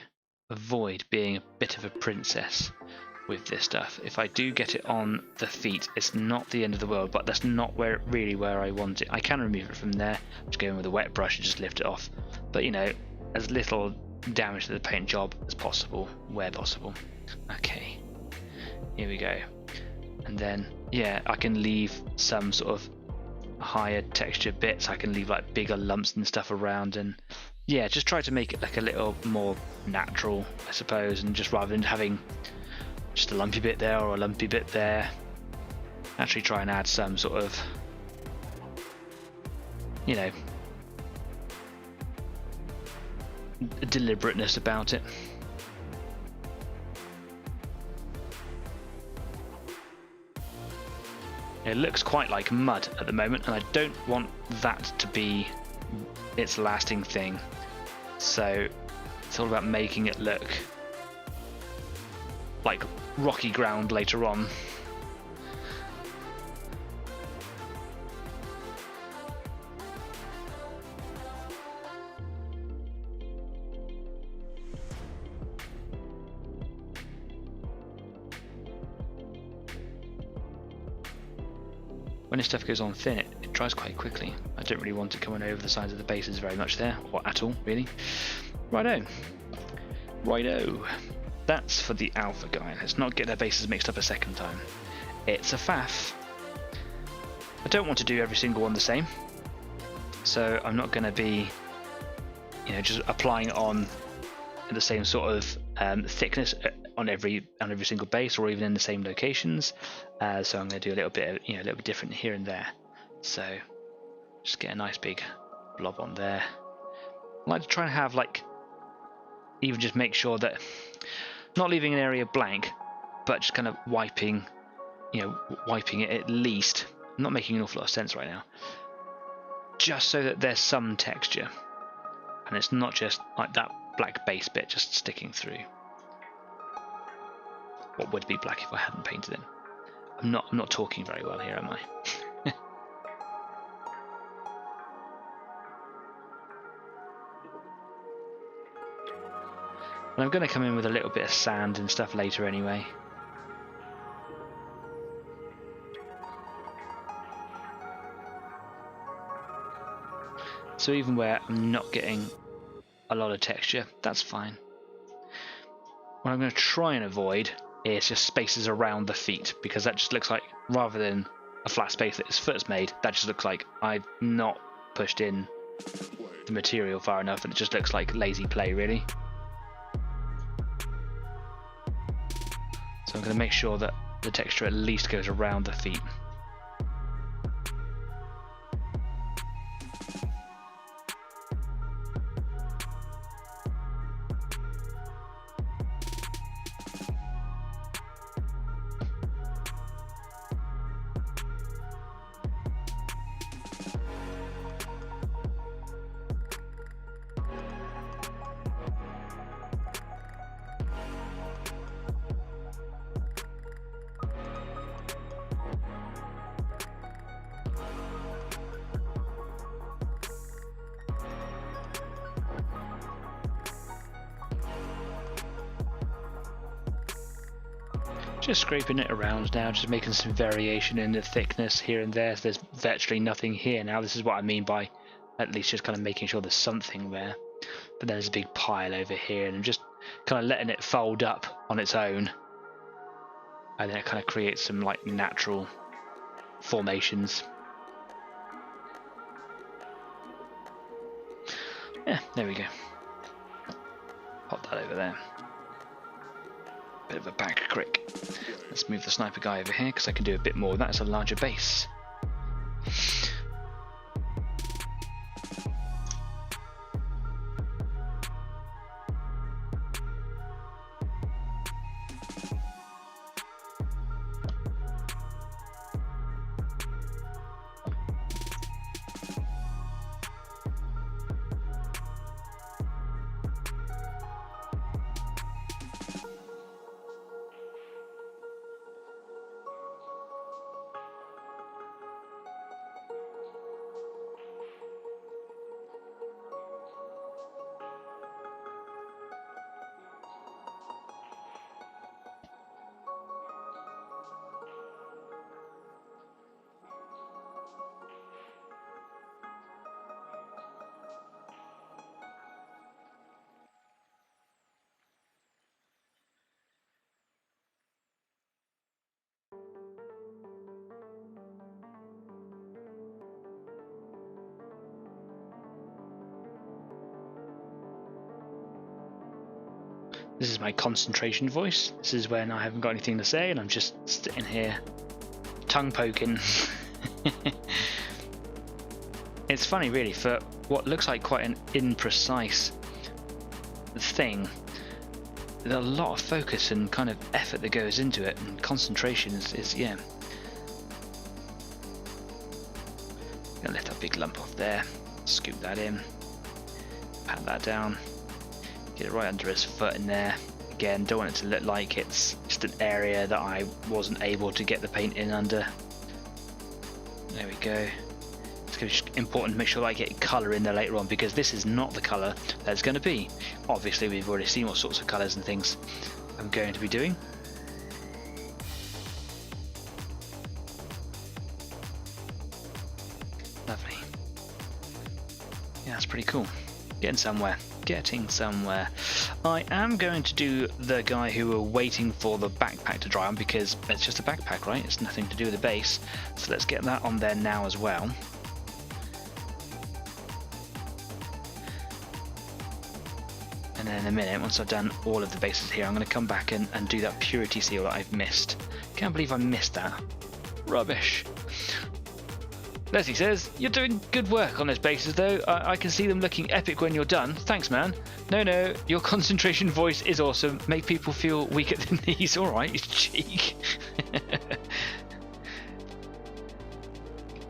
avoid being a bit of a princess with this stuff. If I do get it on the feet, it's not the end of the world, but that's not really where I want it. I can remove it from there, just go in with a wet brush and just lift it off, but you know, as little damage to the paint job as possible where possible. Okay, here we go. And then yeah, I can leave some sort of higher texture bits. I can leave like bigger lumps and stuff around, and yeah, just try to make it like a little more natural, I suppose, and just rather than having just a lumpy bit there or a lumpy bit there, actually try and add some sort of, you know, deliberateness about it. It looks quite like mud at the moment, and I don't want that to be its lasting thing. So it's all about making it look like rocky ground later on. When this stuff goes on thin, it dries quite quickly. I don't really want it coming over the sides of the bases very much there, or at all, really. Righto. Righto. That's for the alpha guy. Let's not get their bases mixed up a second time. It's a faff. I don't want to do every single one the same, so I'm not going to be, you know, just applying it on the same sort of thickness on every single base, or even in the same locations. So I'm going to do a little bit, a little bit different here and there. So just get a nice big blob on there. I like to try and have even just make sure that not leaving an area blank, but just kind of wiping it at least. I'm not making an awful lot of sense right now. Just so that there's some texture, and it's not just like that black base bit just sticking through. What would be black if I hadn't painted it? I'm not talking very well here, am I? And I'm going to come in with a little bit of sand and stuff later anyway. So even where I'm not getting a lot of texture, that's fine. What I'm going to try and avoid is just spaces around the feet, because that just looks like, rather than a flat space that his foot's made, that just looks like I've not pushed in the material far enough, and it just looks like lazy play, really. So I'm going to make sure that the texture at least goes around the feet. Just scraping it around now, just making some variation in the thickness here and there. There's virtually nothing here now. This is what I mean by at least just kind of making sure there's something there. But then there's a big pile over here, and I'm just kind of letting it fold up on its own. And then it kind of creates some like natural formations. Yeah, there we go. Pop that over there. Bit of a back crick. Let's move the sniper guy over here because I can do a bit more. That is a larger base. This is my concentration voice. This is when I haven't got anything to say and I'm just sitting here tongue poking. It's funny really, for what looks like quite an imprecise thing, there's a lot of focus and kind of effort that goes into it, and concentration is yeah. Gonna lift that big lump off there, scoop that in, pat that down. Get it right under his foot in there. Again, don't want it to look like it's just an area that I wasn't able to get the paint in under. There we go. It's important to make sure that I get colour in there later on, because this is not the colour that it's going to be. Obviously, we've already seen what sorts of colours and things I'm going to be doing. Lovely. Yeah, that's pretty cool. Getting somewhere. I am going to do the guy who we're waiting for the backpack to dry on, because it's just a backpack, right? It's nothing to do with the base. So let's get that on there now as well. And then in a minute, once I've done all of the bases here, I'm going to come back and do that purity seal that I've missed. Can't believe I missed that. Rubbish. Leslie says, you're doing good work on those bases though. I can see them looking epic when you're done. Thanks, man. No, your concentration voice is awesome. Make people feel weak at the knees. Alright, you cheek.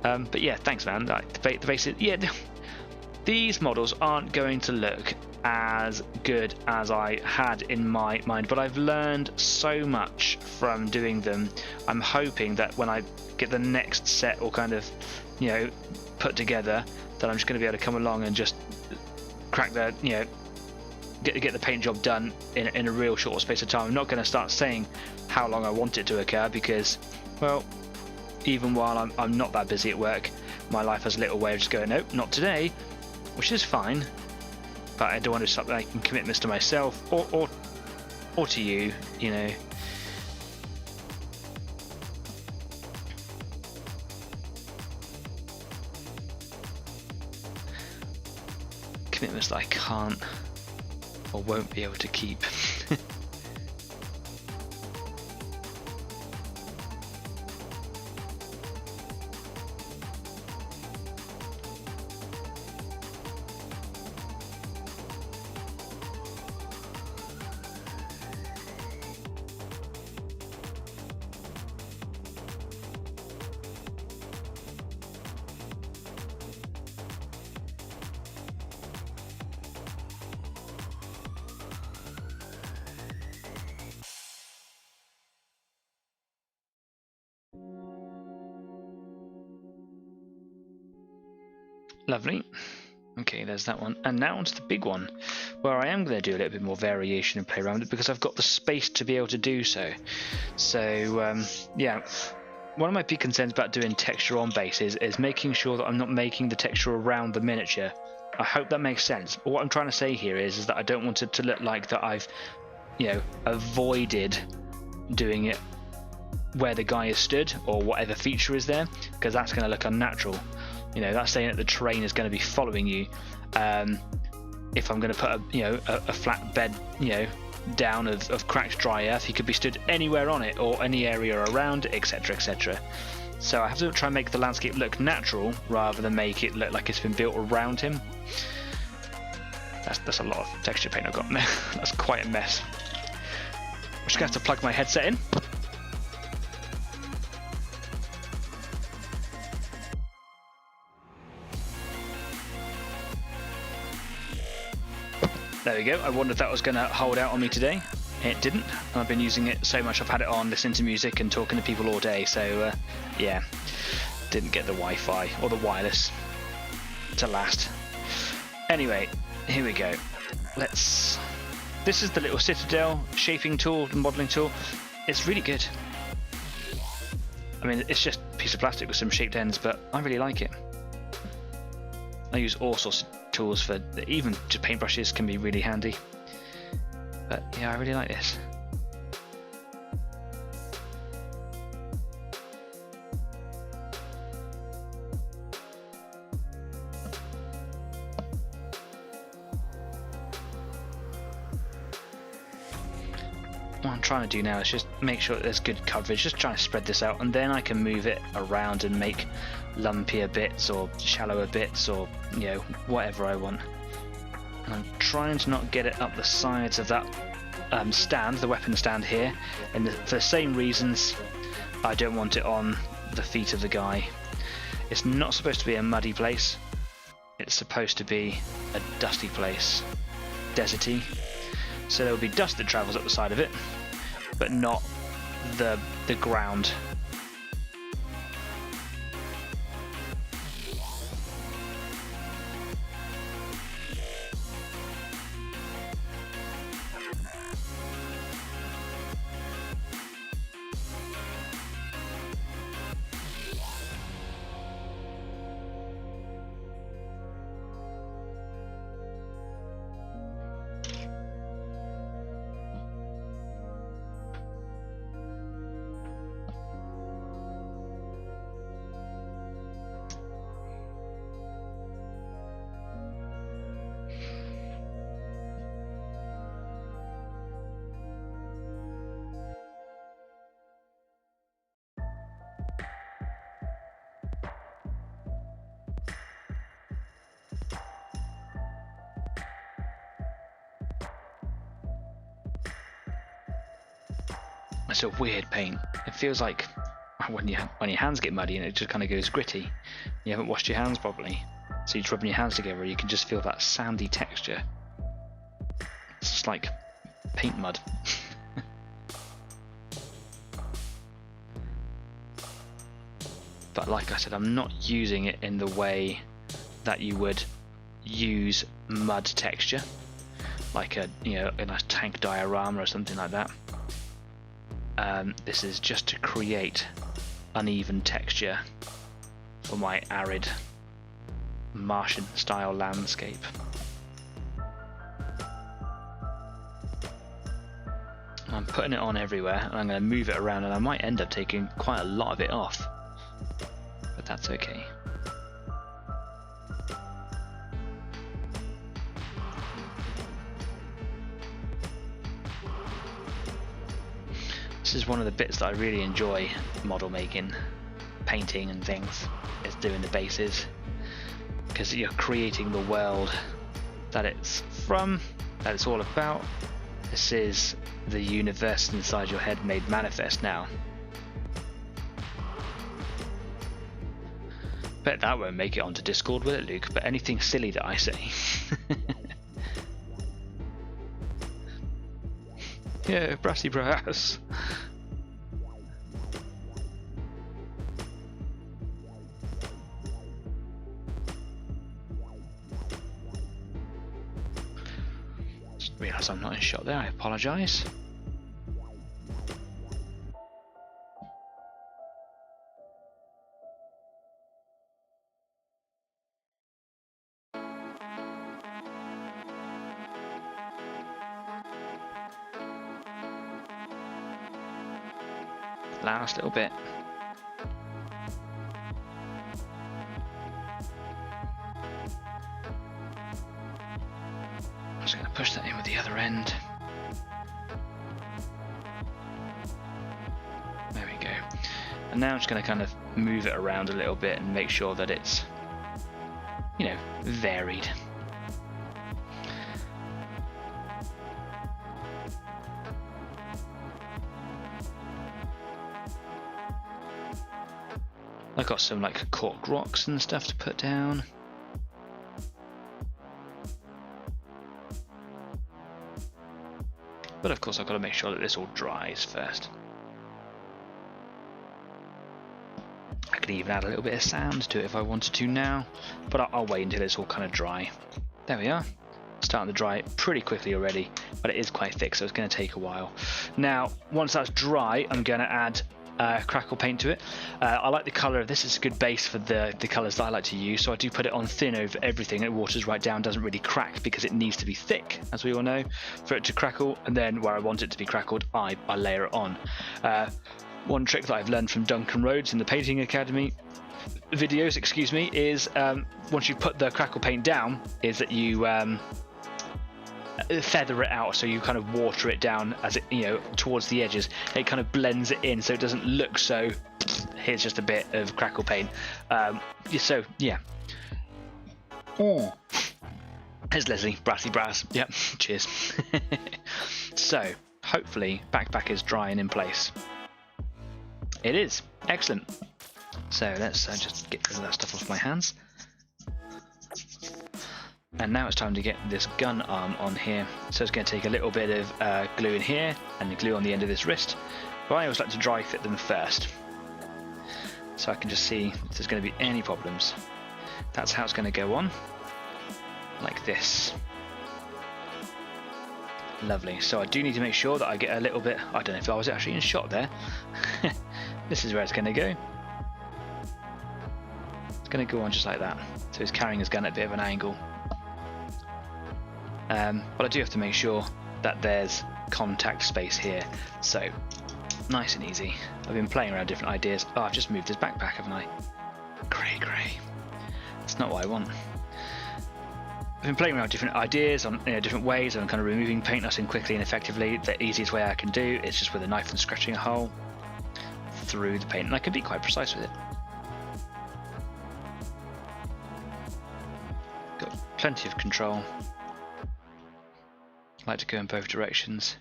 But yeah, thanks, man. The bases, yeah, these models aren't going to look as good as I had in my mind, but I've learned so much from doing them. I'm hoping that when I get the next set all kind of, you know, put together, that I'm just going to be able to come along and just crack the, you know, get the paint job done in a real short space of time. I'm not going to start saying how long I want it to occur, because, well, even while I'm not that busy at work, my life has a little way of just going, nope, not today, which is fine. But I don't want to stop making commitments to myself or to you, you know. Commitments that I can't or won't be able to keep. Lovely. Okay, there's that one. And now onto the big one, where I am going to do a little bit more variation and play around it, because I've got the space to be able to do so. So, yeah. One of my big concerns about doing texture on bases is making sure that I'm not making the texture around the miniature. I hope that makes sense. But what I'm trying to say here is that I don't want it to look like that I've, you know, avoided doing it where the guy is stood or whatever feature is there, because that's going to look unnatural. You know, that's saying that the terrain is going to be following you. If I'm going to put a flat bed, you know, down of cracked dry earth. He could be stood anywhere on it or any area around it, etc, etc. So I have to try and make the landscape look natural rather than make it look like it's been built around him. That's a lot of texture paint I've got now. That's quite a mess. I'm just going to have to plug my headset in. There we go. I wondered if that was going to hold out on me today. It didn't. I've been using it so much. I've had it on listening to music and talking to people all day. So yeah, didn't get the Wi-Fi or the wireless to last. Anyway, here we go. This is the little Citadel shaping tool and modeling tool. It's really good. I mean, it's just a piece of plastic with some shaped ends, but I really like it. I use all sorts of tools for, even just paintbrushes can be really handy. But yeah, I really like this. What I'm trying to do now is just make sure that there's good coverage, just trying to spread this out, and then I can move it around and make lumpier bits or shallower bits or, you know, whatever I want. And I'm trying to not get it up the sides of that stand, the weapon stand here, and for the same reasons I don't want it on the feet of the guy. It's not supposed to be a muddy place, it's supposed to be a dusty place, deserty. So there will be dust that travels up the side of it, but not the ground. It's a weird paint. It feels like when your hands get muddy and it just kind of goes gritty. You haven't washed your hands properly, so you're rubbing your hands together. You can just feel that sandy texture. It's just like paint mud. But like I said, I'm not using it in the way that you would use mud texture, like a nice tank diorama or something like that. This is just to create uneven texture for my arid Martian style landscape. I'm putting it on everywhere and I'm going to move it around, and I might end up taking quite a lot of it off, but that's okay. This is one of the bits that I really enjoy model making, painting and things, is doing the bases, because you're creating the world that it's from, that it's all about. This is the universe inside your head made manifest now. Bet that won't make it onto Discord, will it, Luke? But anything silly that I say. Yeah, brassy brass. Just realised I'm not in shot there, I apologise. Last little bit. I'm just going to push that in with the other end. And now I'm just going to kind of move it around a little bit and make sure that it's, you know, varied. I've got some like cork rocks and stuff to put down. But of course I've got to make sure that this all dries first. I can even add a little bit of sand to it if I wanted to now, but I'll wait until it's all kind of dry. There we are. Starting to dry pretty quickly already, but it is quite thick, so it's going to take a while. Now, once that's dry, I'm going to add crackle paint to it. I like the colour of this. It's a good base for the colours that I like to use, so I do put it on thin over everything. It waters right down, doesn't really crack because it needs to be thick, as we all know, for it to crackle, and then where I want it to be crackled, I layer it on. One trick that I've learned from Duncan Rhodes in the Painting Academy videos, excuse me, is once you put the crackle paint down, is that you feather it out, so you kind of water it down as it, you know, towards the edges. It kind of blends it in so it doesn't look so here's just a bit of crackle paint. So yeah. Here's Leslie, brassy brass. Yep, cheers. So hopefully backpack is dry and in place. It is excellent. So let's just get rid of that stuff off my hands. And now it's time to get this gun arm on here. So it's going to take a little bit of glue in here and the glue on the end of this wrist. But I always like to dry fit them first, so I can just see if there's going to be any problems. That's how it's going to go on, like this. Lovely. So I do need to make sure that I get a little bit, I don't know if I was actually in shot there. This is where it's going to go. It's going to go on just like that. So he's carrying his gun at a bit of an angle. But I do have to make sure that there's contact space here, so nice and easy. I've been playing around different ideas. Oh, I've just moved his backpack, haven't I? Grey. That's not what I want. I've been playing around with different ideas on different ways of kind of removing paint nice and quickly and effectively. The easiest way I can do is just with a knife and scratching a hole through the paint, and I can be quite precise with it. Got plenty of control. I like to go in both directions,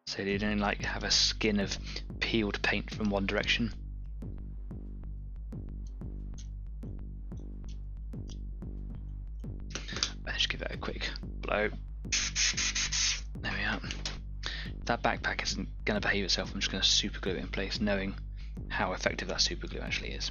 so you don't like have a skin of peeled paint from one direction. Let's just give it a quick blow. There we are. That backpack isn't going to behave itself. I'm just going to super glue it in place, knowing how effective that super glue actually is.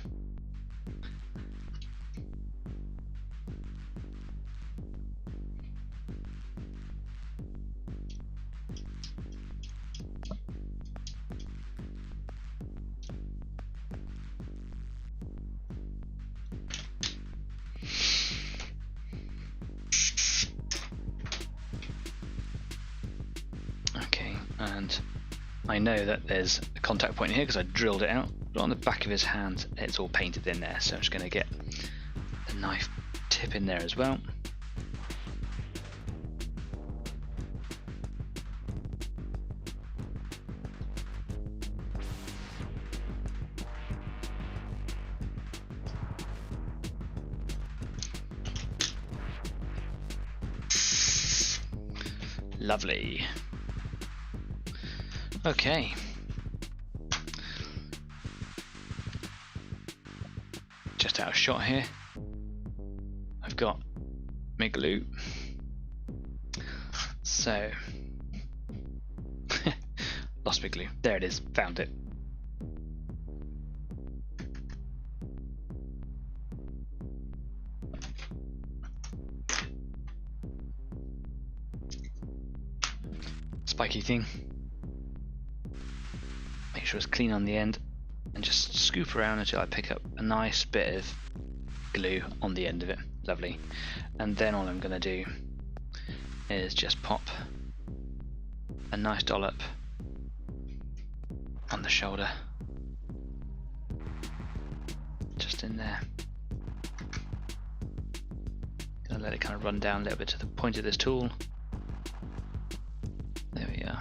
And I know that there's a contact point here because I drilled it out, but on the back of his hand it's all painted in there, so I'm just going to get the knife tip in there as well. Lovely. Okay. Just out of shot here. I've got my glue. So lost my glue. There it is. Found it. Spiky thing. Make sure it's clean on the end and just scoop around until I pick up a nice bit of glue on the end of it. Lovely. And then all I'm going to do is just pop a nice dollop on the shoulder, just in there. Gonna let it kind of run down a little bit to the point of this tool. There we are.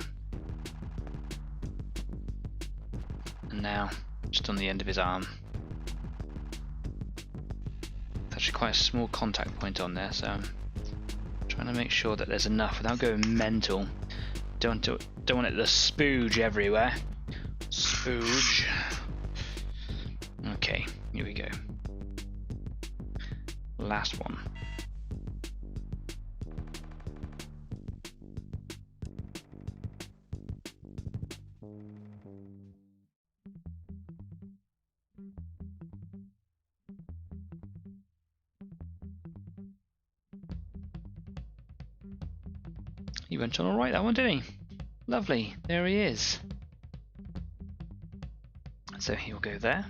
And now just on the end of his arm. There's actually quite a small contact point on there, so I'm trying to make sure that there's enough without going mental. Don't want it to spooge everywhere. Spooge. Okay, here we go. Last one. He went on alright, that one, didn't he? Lovely, there he is. So he'll go there.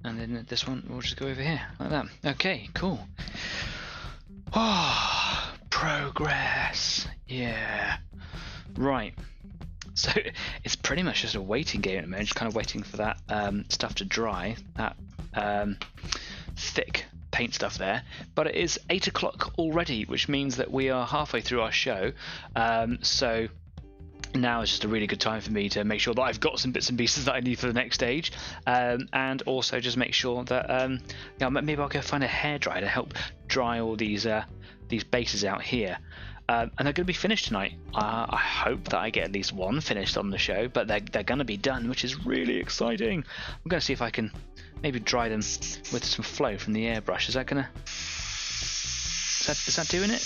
And then this one will just go over here, like that. Okay, cool. Oh, progress. Yeah. Right. So it's pretty much just a waiting game at the moment, just kind of waiting for that stuff to dry, that thick paint stuff there. But it is 8 o'clock already, which means that we are halfway through our show. So now is just a really good time for me to make sure that I've got some bits and pieces that I need for the next stage, and also just make sure that maybe I'll go find a hairdryer to help dry all these bases out here. And they're going to be finished tonight. I hope that I get at least one finished on the show, but they're going to be done, which is really exciting. I'm going to see if I can maybe dry them with some flow from the airbrush. Is that going to... Is that doing it?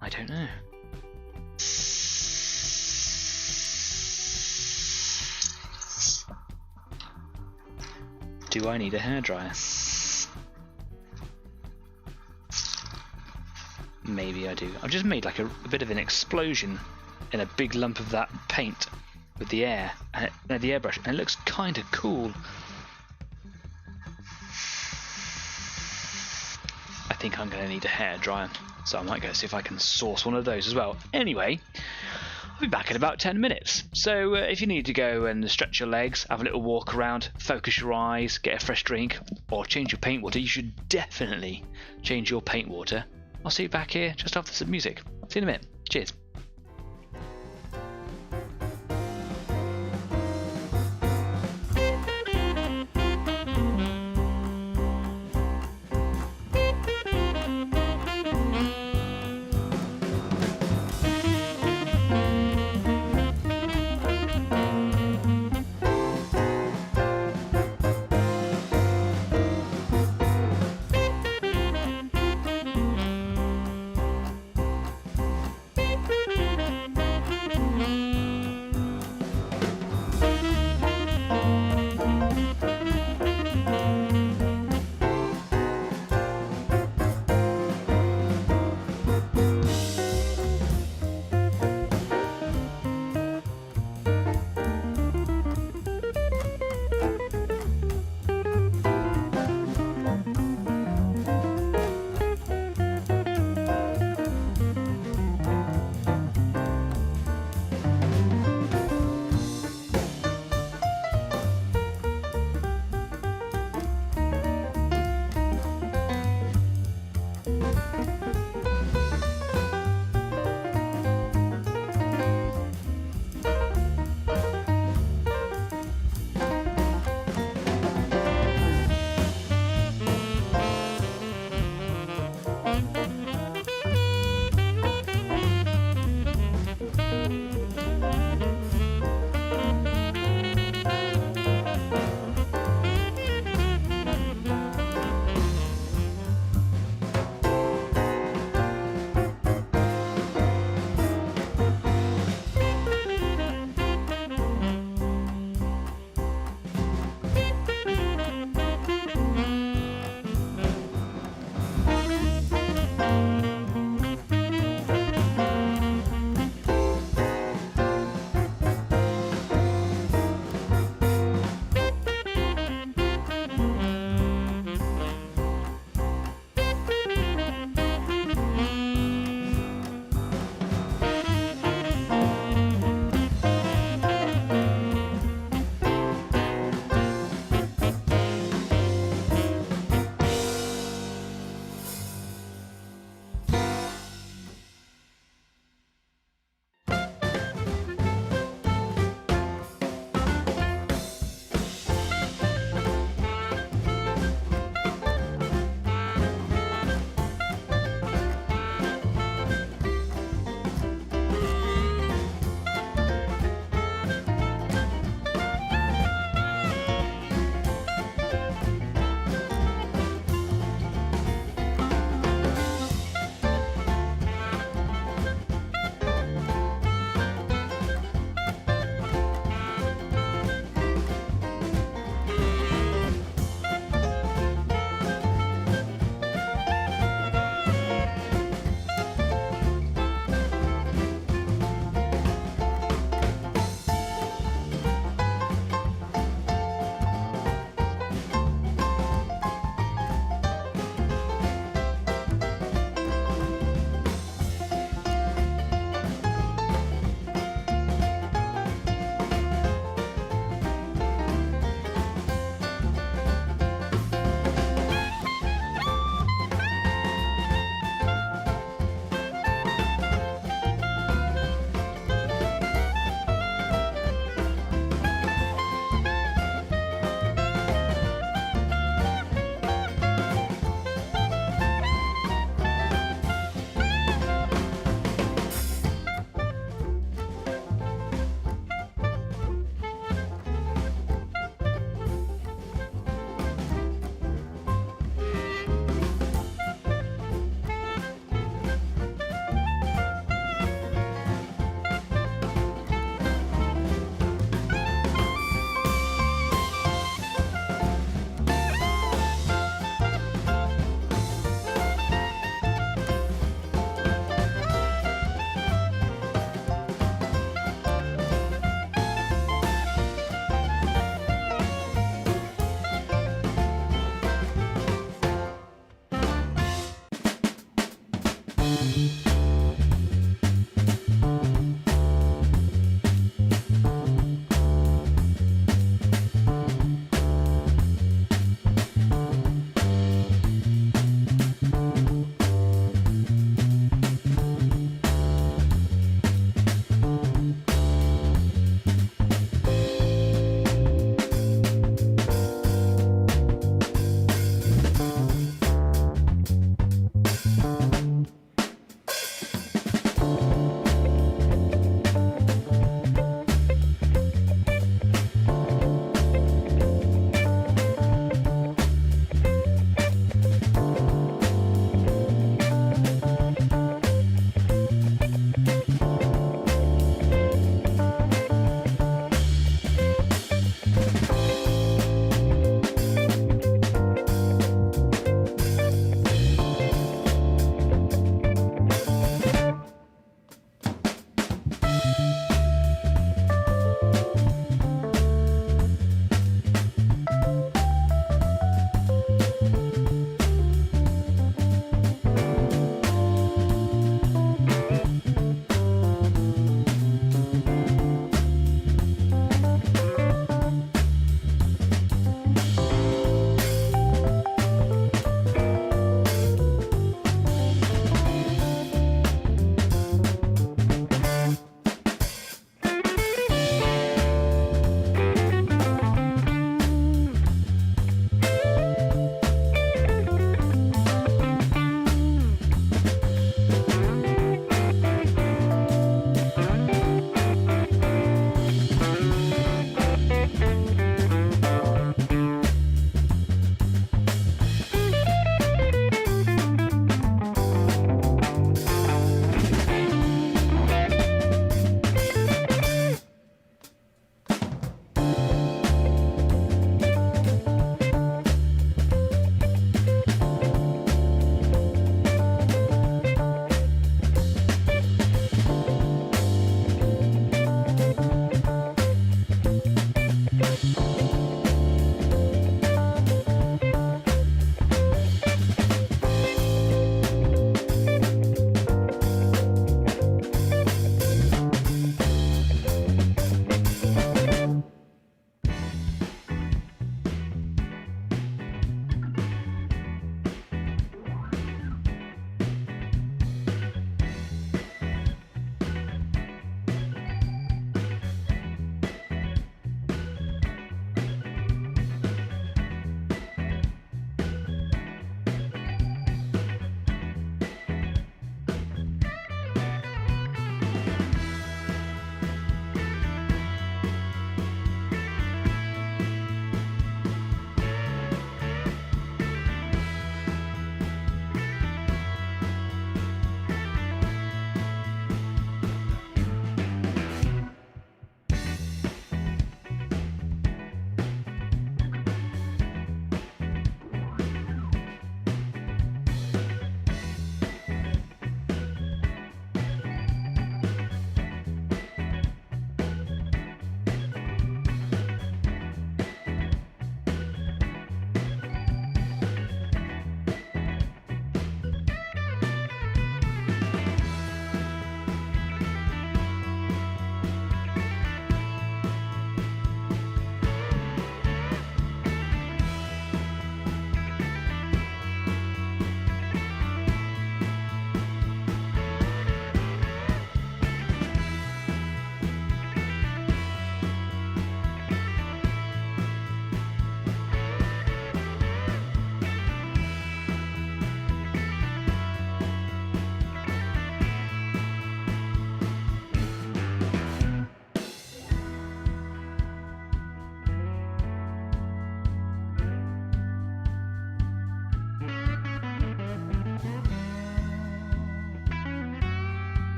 I don't know. Do I need a hairdryer? Maybe I do. I've just made like a bit of an explosion in a big lump of that paint with the air and the airbrush, and it looks kind of cool. I think I'm going to need a hairdryer, so I might go see if I can source one of those as well. Anyway, I'll be back in about 10 minutes. So if you need to go and stretch your legs, have a little walk around, focus your eyes, get a fresh drink, or change your paint water, you should definitely change your paint water. I'll see you back here just after some music. See you in a minute. Cheers.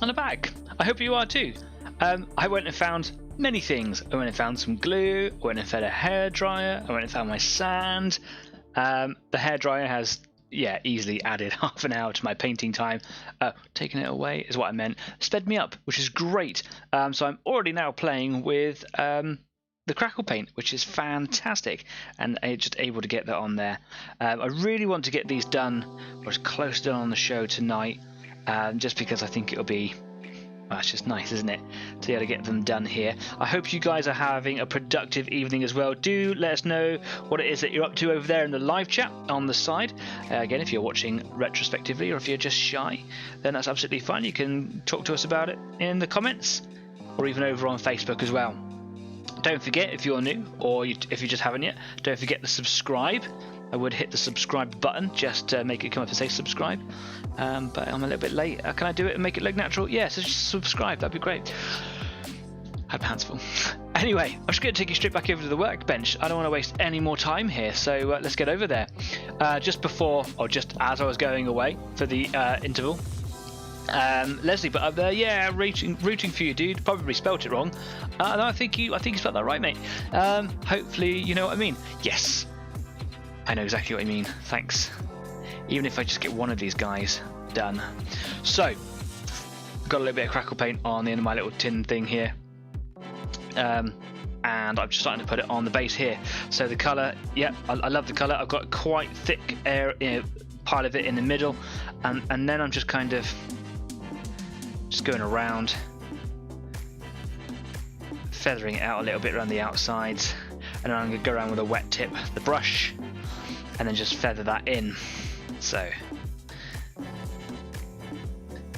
on the back. I hope you are too. I went and found many things. I went and found some glue. I went and found a hairdryer. I went and found my sand. The hairdryer has easily added half an hour to my painting time. Taking it away is what I meant. Sped me up, which is great. So I'm already now playing with the crackle paint, which is fantastic, and I'm just able to get that on there. I really want to get these done, or as close to done on the show tonight, just because I think it'll be. Well, it's just nice, isn't it, to be able to get them done here. I hope you guys are having a productive evening as well. Do let us know what it is that you're up to over there in the live chat on the side. Again, if you're watching retrospectively or if you're just shy, then that's absolutely fine. You can talk to us about it in the comments or even over on Facebook as well. Don't forget, if you're new or if you just haven't yet, don't forget to subscribe. I would hit the subscribe button just to make it come up and say subscribe, but I'm a little bit late. Can I do it and make it look natural? Yeah, so just subscribe, that'd be great. Had my hands full. Anyway, I'm just going to take you straight back over to the workbench. I don't want to waste any more time here, so let's get over there. Just before, or just as I was going away for the interval, Leslie put up there, yeah, rooting for you, dude. Probably spelt it wrong. No, I think you spelled that right, mate. Hopefully you know what I mean. Yes, I know exactly what I mean. Thanks. Even if I just get one of these guys done. So, got a little bit of crackle paint on the end of my little tin thing here. And I'm just starting to put it on the base here. So the colour, yeah, I love the colour. I've got quite thick pile of it in the middle, and then I'm just kind of just going around, feathering it out a little bit around the outsides, and then I'm going to go around with a wet tip, the brush, and then just feather that in. So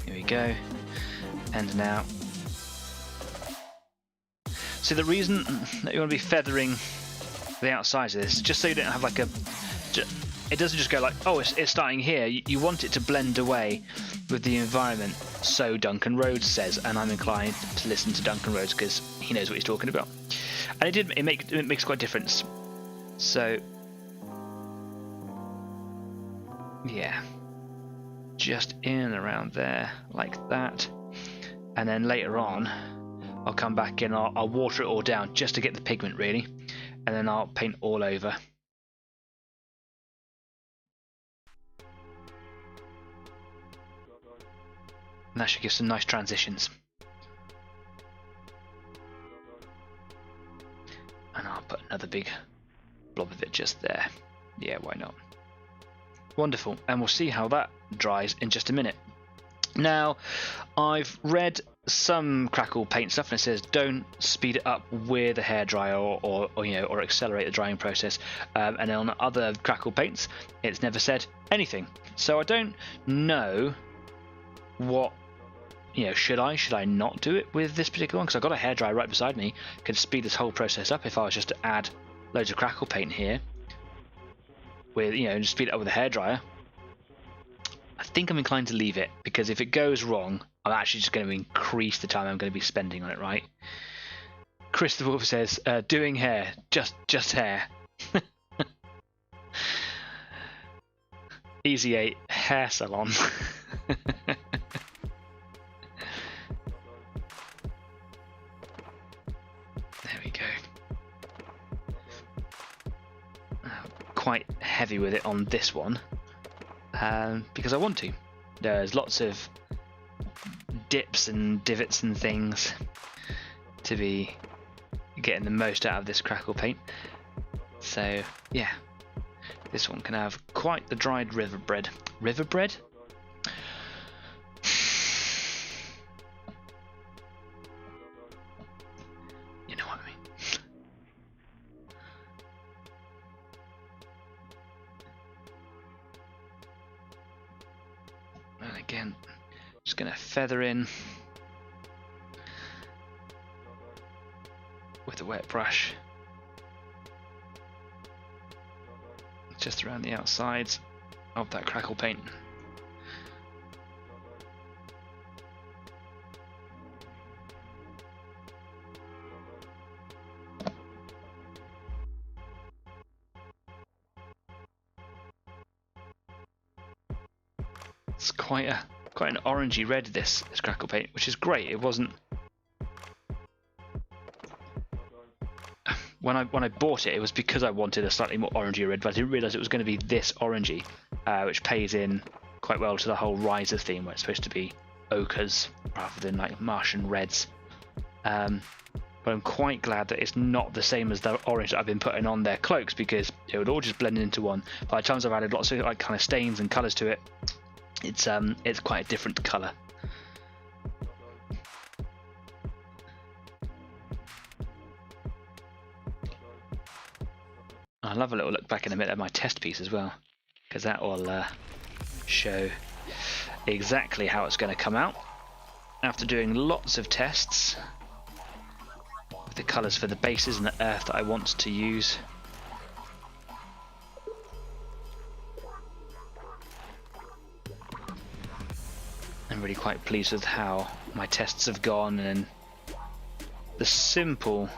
here we go, and now. So the reason that you want to be feathering the outsides of this is just so you don't have like a. It doesn't just go like, oh, it's starting here. You want it to blend away with the environment. So Duncan Rhodes says, and I'm inclined to listen to Duncan Rhodes because he knows what he's talking about. And it makes quite a difference. So yeah, just in and around there like that, and then later on I'll come back in. I'll water it all down just to get the pigment really, and then I'll paint all over. And that should give some nice transitions. And I'll put another big blob of it just there. Yeah, why not? Wonderful. And we'll see how that dries in just a minute. Now, I've read some crackle paint stuff, and it says don't speed it up with a hairdryer or accelerate the drying process. And then on other crackle paints, it's never said anything. So I don't know what. Should I not do it with this particular one? Because I've got a hairdryer right beside me. Could speed this whole process up if I was just to add loads of crackle paint here. With just speed it up with a hairdryer. I think I'm inclined to leave it, because if it goes wrong, I'm actually just going to increase the time I'm going to be spending on it. Right? Christopher Wolf says, "Doing hair, just hair." Easy 8 hair salon. Quite heavy with it on this one because I want to. There's lots of dips and divots and things to be getting the most out of this crackle paint. So yeah, this one can have quite the dried river bread. River bread? You know what I mean. And again, just going to feather in with a wet brush just around the outsides of that crackle paint. It's quite a quite an orangey red, this crackle paint, which is great. It wasn't... When I bought it, it was because I wanted a slightly more orangey red, but I didn't realise it was going to be this orangey, which pays in quite well to the whole Riser theme, where it's supposed to be ochres rather than like Martian reds. But I'm quite glad that it's not the same as the orange that I've been putting on their cloaks, because it would all just blend into one. By the time I've added lots of like kind of stains and colours to it, it's quite a different colour. I'll have a little look back in a minute at my test piece as well, because that will show exactly how it's going to come out after doing lots of tests with the colours for the bases and the earth that I want to use. I'm really quite pleased with how my tests have gone, and the simple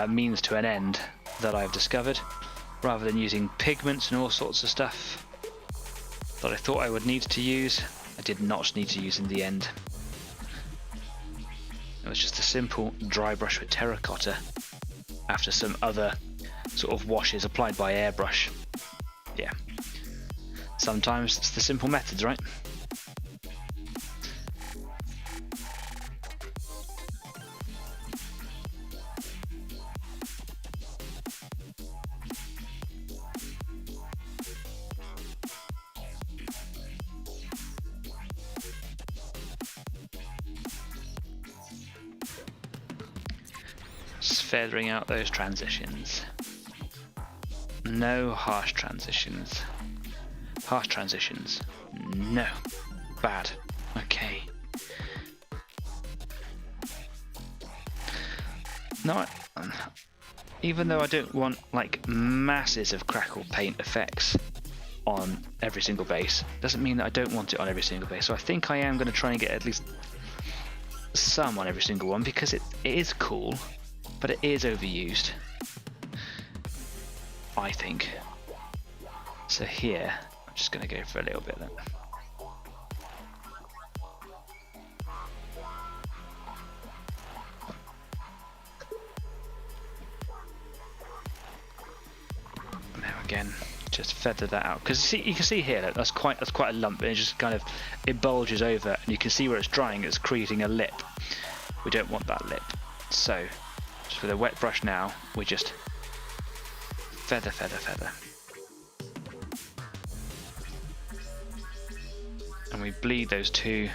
means to an end that I've discovered, rather than using pigments and all sorts of stuff that I thought I would need to use. I did not need to use in the end. It was just a simple dry brush with terracotta after some other sort of washes applied by airbrush. Yeah, sometimes it's the simple methods, right? Just feathering out those transitions. No harsh transitions. Harsh transitions. No. Bad. Okay. No, even though I don't want like masses of crackle paint effects on every single base, doesn't mean that I don't want it on every single base. So I think I am going to try and get at least some on every single one, because it is cool, but it is overused, I think. So here, I'm just going to go for a little bit then. Now again, just feather that out, because you can see here that that's quite a lump, and it just kind of bulges over, and you can see where it's drying, it's creating a lip. We don't want that lip, so just with a wet brush now, we just feather, and we bleed those two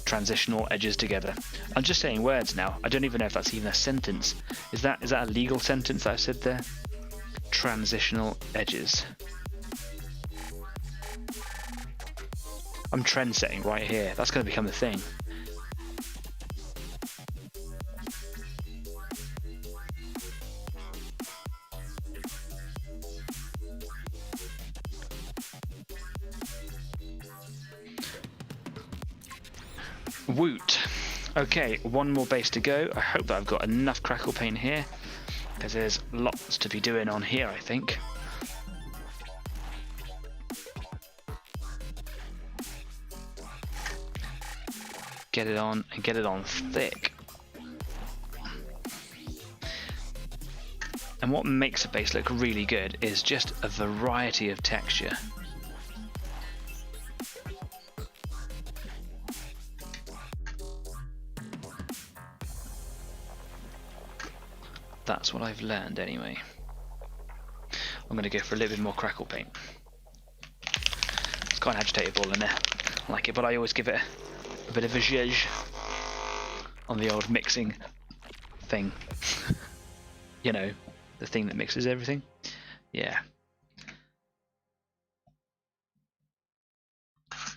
transitional edges together. I'm just saying words now. I don't even know if that's even a sentence. Is that a legal sentence that I said there? Transitional edges. I'm trend setting right here. That's going to become the thing. Woot. Okay, one more base to go. I hope that I've got enough crackle paint here, because there's lots to be doing on here, I think. Get it on, and get it on thick. And what makes a base look really good is just a variety of texture. That's what I've learned anyway. I'm going to go for a little bit more crackle paint. It's got an agitated ball in there. I like it, but I always give it a bit of a zhuzh on the old mixing thing. You know, the thing that mixes everything. Yeah.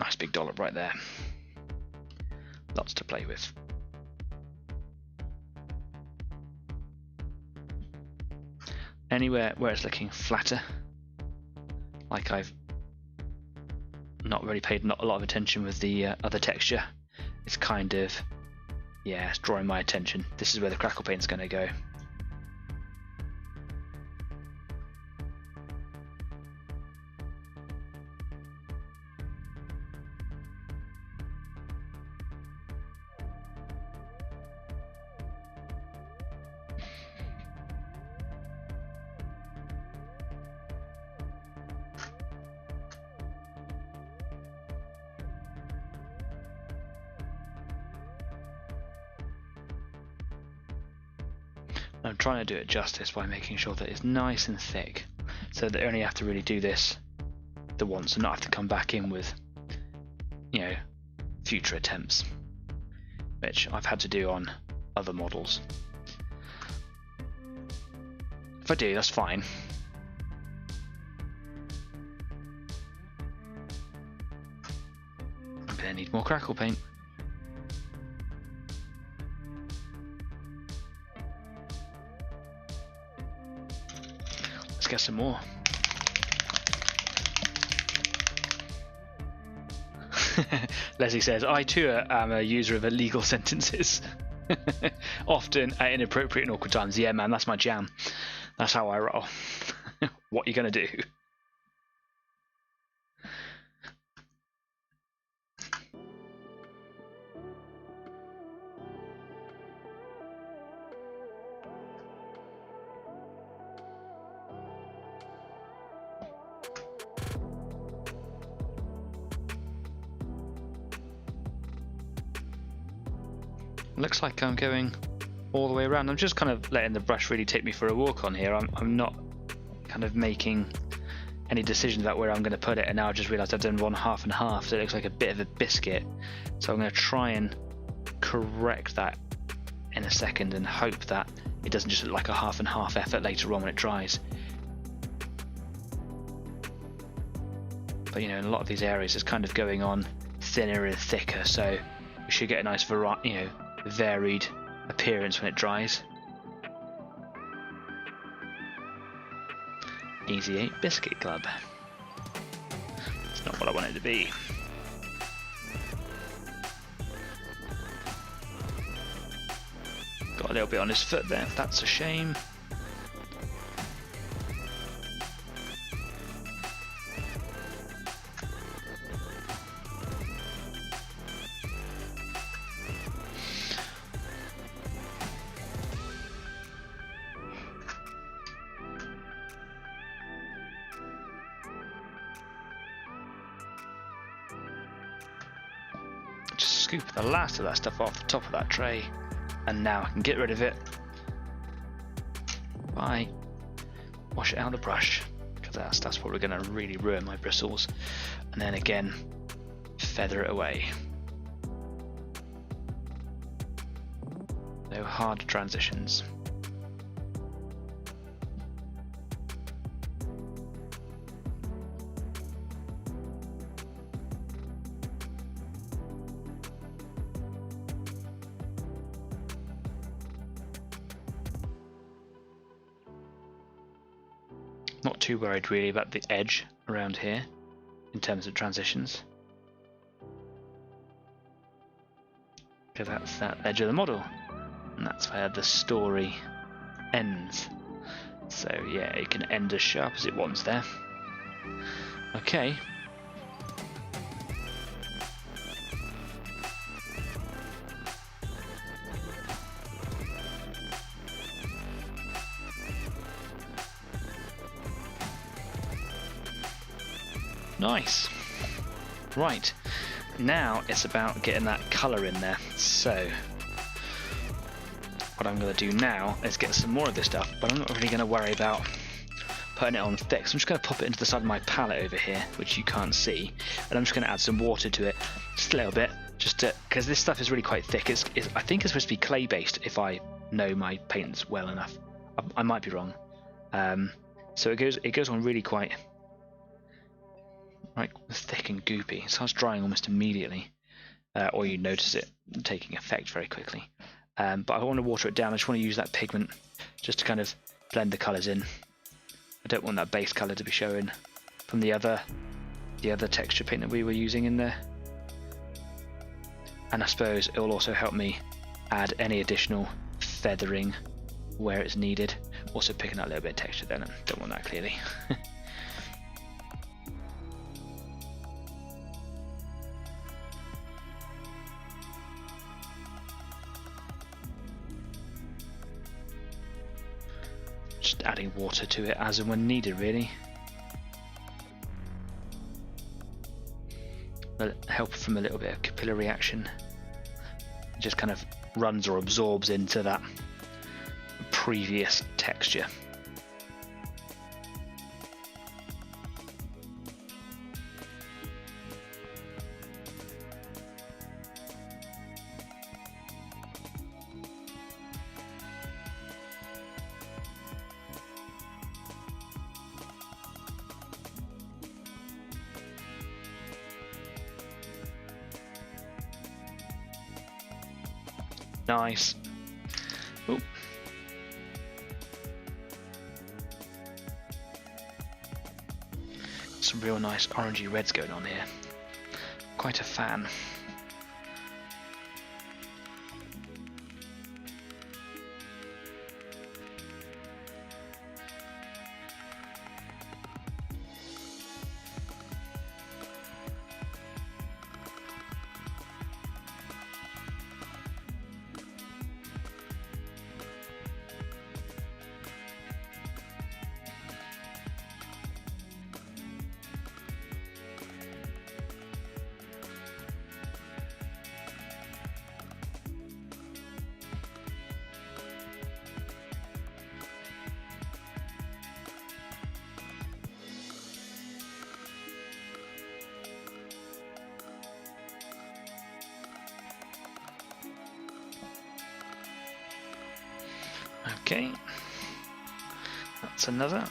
Nice big dollop right there. Lots to play with. Anywhere where it's looking flatter, like I've not really paid a lot of attention with the other texture, it's kind of, yeah, it's drawing my attention. This is where the crackle paint's going to go. I'm trying to do it justice by making sure that it's nice and thick, so that I only have to really do this the once and not have to come back in with, you know, future attempts, which I've had to do on other models. If I do, that's fine. I'm gonna need more crackle paint. Let's get some more. Leslie says, I too am a user of illegal sentences. Often at inappropriate and awkward times. Yeah, man, that's my jam. That's how I roll. What are you going to do? Looks like I'm going all the way around. I'm just kind of letting the brush really take me for a walk on here. I'm not kind of making any decisions about where I'm going to put it, and now I just realised I've done one half and half, so it looks like a bit of a biscuit. So I'm going to try and correct that in a second and hope that it doesn't just look like a half and half effort later on when it dries. But you know, in a lot of these areas it's kind of going on thinner and thicker, so we should get a nice varied appearance when it dries. Easy 8 Biscuit Club. It's not what I want it to be. Got a little bit on his foot there, that's a shame. Scoop the last of that stuff off the top of that tray, and now I can get rid of it by wash it out of the brush, because that stuff's probably going to really ruin my bristles, and then again feather it away. No hard transitions. Not too worried really about the edge around here in terms of transitions, because that's that edge of the model, and that's where the story ends. So yeah, it can end as sharp as it wants there. Okay. Nice. Right, now it's about getting that colour in there. So what I'm going to do now is get some more of this stuff, but I'm not really going to worry about putting it on thick. So I'm just going to pop it into the side of my palette over here, which you can't see, and I'm just going to add some water to it, just a little bit, just to, because this stuff is really quite thick. I think it's supposed to be clay based if I know my paints well enough. I might be wrong. So it goes on really quite thick and goopy. It starts drying almost immediately, or you notice it taking effect very quickly. But I want to water it down. I just want to use that pigment just to kind of blend the colours in. I don't want that base colour to be showing from the other texture paint that we were using in there. And I suppose it will also help me add any additional feathering where it's needed. Also picking up a little bit of texture then, I don't want that clearly. Just adding water to it as and when needed, really. Help from a little bit of capillary action. It just kind of runs or absorbs into that previous texture. Nice. Ooh. Some real nice orangey reds going on here. Quite a fan. Okay, that's another.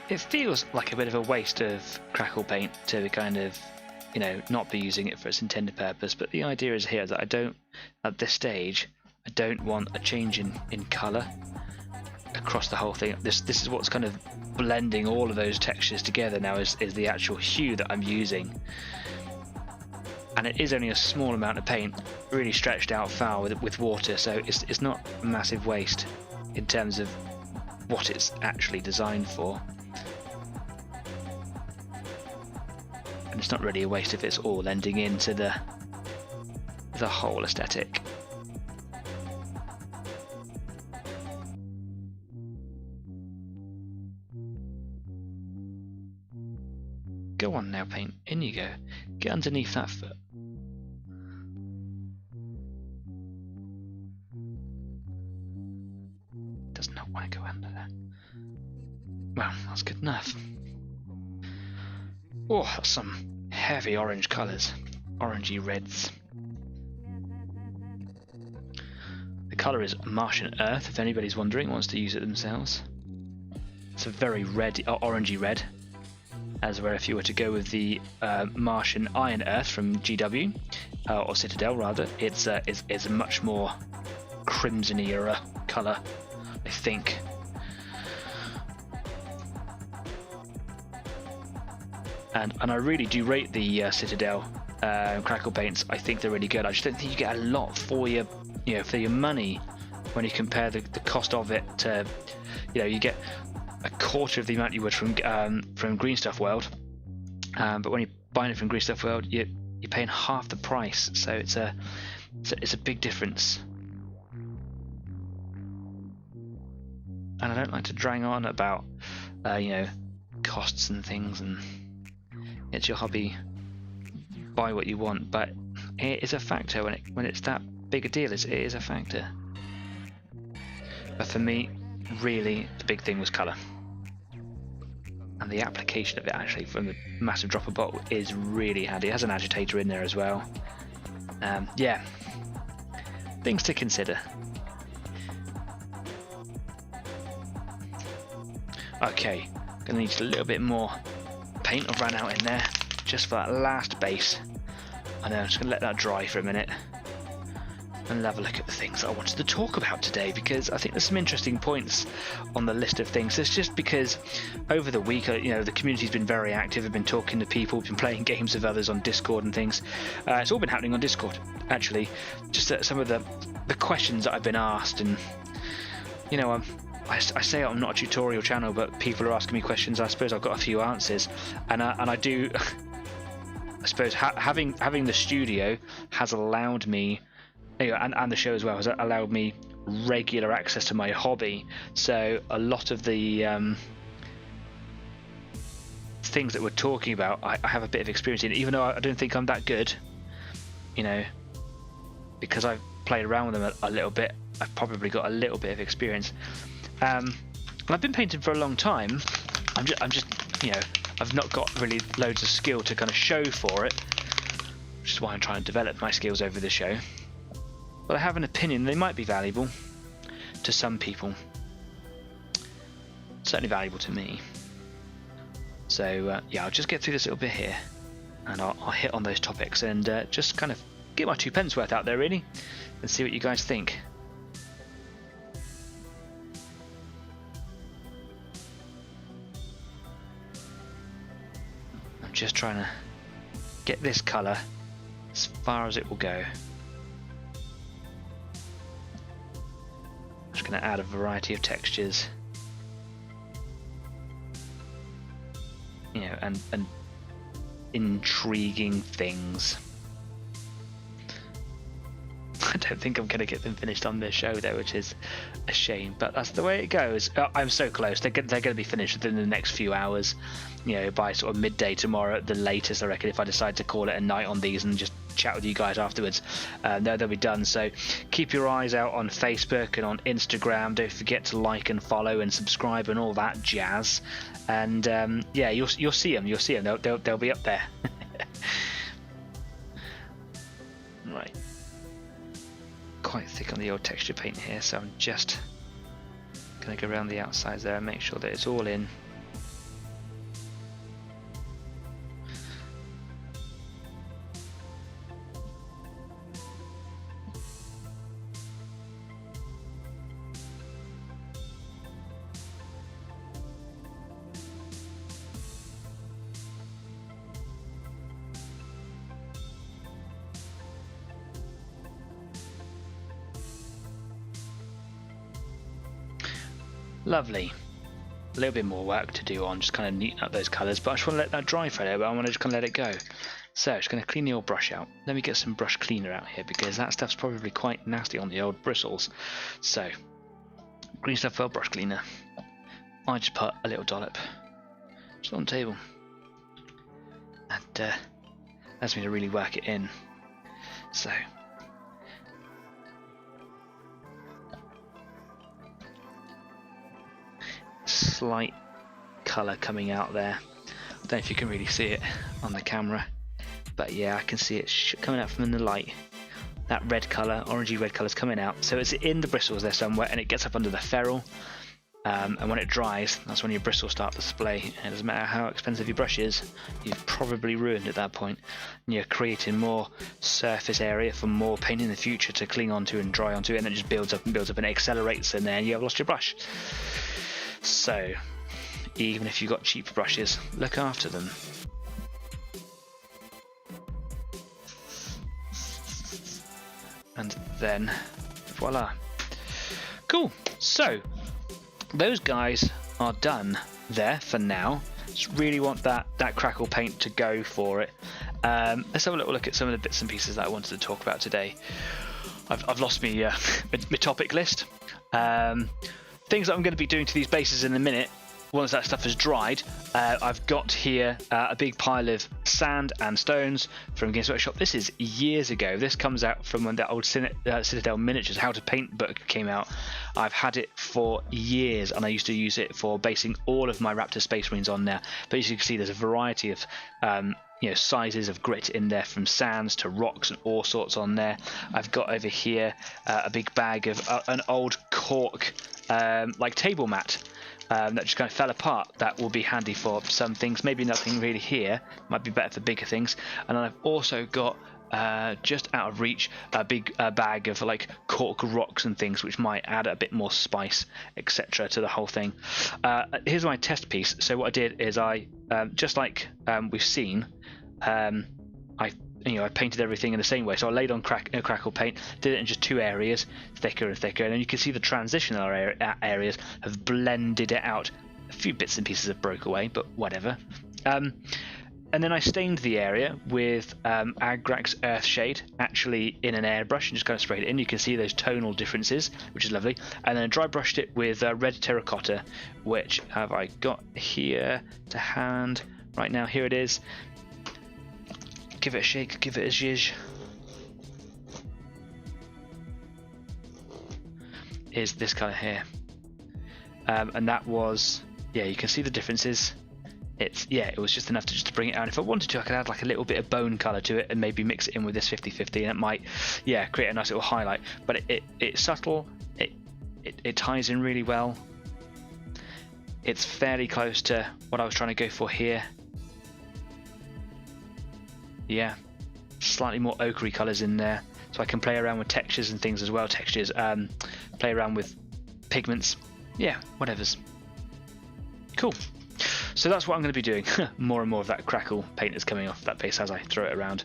It feels like a bit of a waste of crackle paint to kind of, you know, not be using it for its intended purpose, but the idea is here that I don't, at this stage, I don't want a change in colour across the whole thing. This is what's kind of blending all of those textures together now is the actual hue that I'm using, and it is only a small amount of paint really stretched out far with water, so it's not a massive waste in terms of what it's actually designed for, and it's not really a waste if it's all blending into the whole aesthetic. Go on now, paint. In you go. Get underneath that foot. Does not want to go under there. Well, that's good enough. Oh, that's some heavy orange colours. Orangey reds. The colour is Martian Earth, if anybody's wondering, wants to use it themselves. It's a very red, orangey red. As where if you were to go with the Martian Iron Earth from GW, or Citadel rather, it's a much more crimson-y colour, I think. And I really do rate the Citadel crackle paints. I think they're really good. I just don't think you get a lot for your money when you compare the cost of it to, you get a quarter of the amount you would from Green Stuff World, but when you're buying it from Green Stuff World, you're paying half the price. So it's a big difference. And I don't like to drag on about costs and things, and it's your hobby. Buy what you want, but it is a factor when it's that big a deal. It is a factor. But for me, really, the big thing was colour. And the application of it actually from the massive dropper bottle is really handy. It has an agitator in there as well. Yeah, things to consider. Okay, gonna need just a little bit more paint. I've ran out in there just for that last base. I know, I'm just gonna let that dry for a minute and have a look at the things that I wanted to talk about today, because I think there's some interesting points on the list of things. It's just because over the week, the community's been very active. I've been talking to people, been playing games with others on Discord and things. It's all been happening on Discord, actually. Just some of the questions that I've been asked, and I say I'm not a tutorial channel, but people are asking me questions. I suppose I've got a few answers, and I do. I suppose having the studio has allowed me. And the show as well has allowed me regular access to my hobby. So a lot of the things that we're talking about, I have a bit of experience in, even though I don't think I'm that good, you know, because I've played around with them a little bit. I've probably got a little bit of experience. And I've been painting for a long time. I'm just, you know, I've not got really loads of skill to kind of show for it, which is why I'm trying to develop my skills over the show. But I have an opinion they might be valuable to some people. Certainly valuable to me. So yeah, I'll just get through this little bit here, and I'll hit on those topics and just kind of get my 2 pence worth out there really, and see what you guys think. I'm just trying to get this colour as far as it will go. I'm just going to add a variety of textures. You know, and intriguing things. I don't think I'm going to get them finished on this show though, which is a shame, but that's the way it goes. I'm so close. They're going to be finished within the next few hours, you know, by sort of midday tomorrow at the latest, I reckon, if I decide to call it a night on these and just chat with you guys afterwards. They'll be done. So keep your eyes out on Facebook and on Instagram. Don't forget to like and follow and subscribe and all that jazz. And yeah, you'll see them. You'll see them. They'll be up there. Right. Quite thick on the old texture paint here, so I'm just gonna go around the outsides there and make sure that it's all in. Lovely. A little bit more work to do on just kind of neaten up those colours, but I just want to let that dry for a little bit. I want to just kind of let it go. So just going to clean the old brush out. Let me get some brush cleaner out here, because that stuff's probably quite nasty on the old bristles. So green stuff for brush cleaner. I just put a little dollop just on the table, and allows me to really work it in. So slight colour coming out there. I don't know if you can really see it on the camera, but yeah, I can see it coming out from the light. That red colour, orangey red colour is coming out. So it's in the bristles there somewhere, and it gets up under the ferrule. And when it dries, that's when your bristles start to splay. And it doesn't matter how expensive your brush is, you've probably ruined at that point. And you're creating more surface area for more paint in the future to cling onto and dry onto, and it just builds up and builds up and accelerates, and then you have lost your brush. So even if you've got cheap brushes, look after them. And then voila. Cool. So those guys are done there for now. Just really want that crackle paint to go for it. Let's have a little look at some of the bits and pieces that I wanted to talk about today. I've lost my topic list. Things that I'm going to be doing to these bases in a minute, once that stuff has dried. I've got here a big pile of sand and stones from Games Workshop. This is years ago. This comes out from when that old Citadel Miniatures How to Paint book came out. I've had it for years, and I used to use it for basing all of my Raptor Space Marines on there. But as you can see, there's a variety of sizes of grit in there, from sands to rocks and all sorts on there. I've got over here a big bag of an old cork like table mat that just kind of fell apart. That will be handy for some things, maybe nothing really here, might be better for bigger things. And then I've also got just out of reach a big bag of like cork rocks and things, which might add a bit more spice, etc. to the whole thing. Here's my test piece. So what I did is I just like we've seen, I painted everything in the same way. So I laid on crackle paint, did it in just 2 areas, thicker and thicker, and then you can see the transitional areas have blended it out. A few bits and pieces have broke away, but whatever. And then I stained the area with Agrax Earthshade, actually in an airbrush, and just kind of sprayed it in. You can see those tonal differences, which is lovely. And then I dry brushed it with red terracotta, which have I got here to hand. right now. Here it is. Give it a shake, give it a zhizh. Is this colour here. And that was, yeah, you can see the differences. It was just enough to bring it out. If I wanted to, I could add like a little bit of bone colour to it and maybe mix it in with this 50/50, and it might, yeah, create a nice little highlight. But it's subtle, it ties in really well. It's fairly close to what I was trying to go for here. Yeah, slightly more ochre colours in there, so I can play around with textures and things as well. Play around with pigments. Yeah, whatever's cool. So that's what I'm going to be doing. More and more of that crackle paint is coming off that base as I throw it around.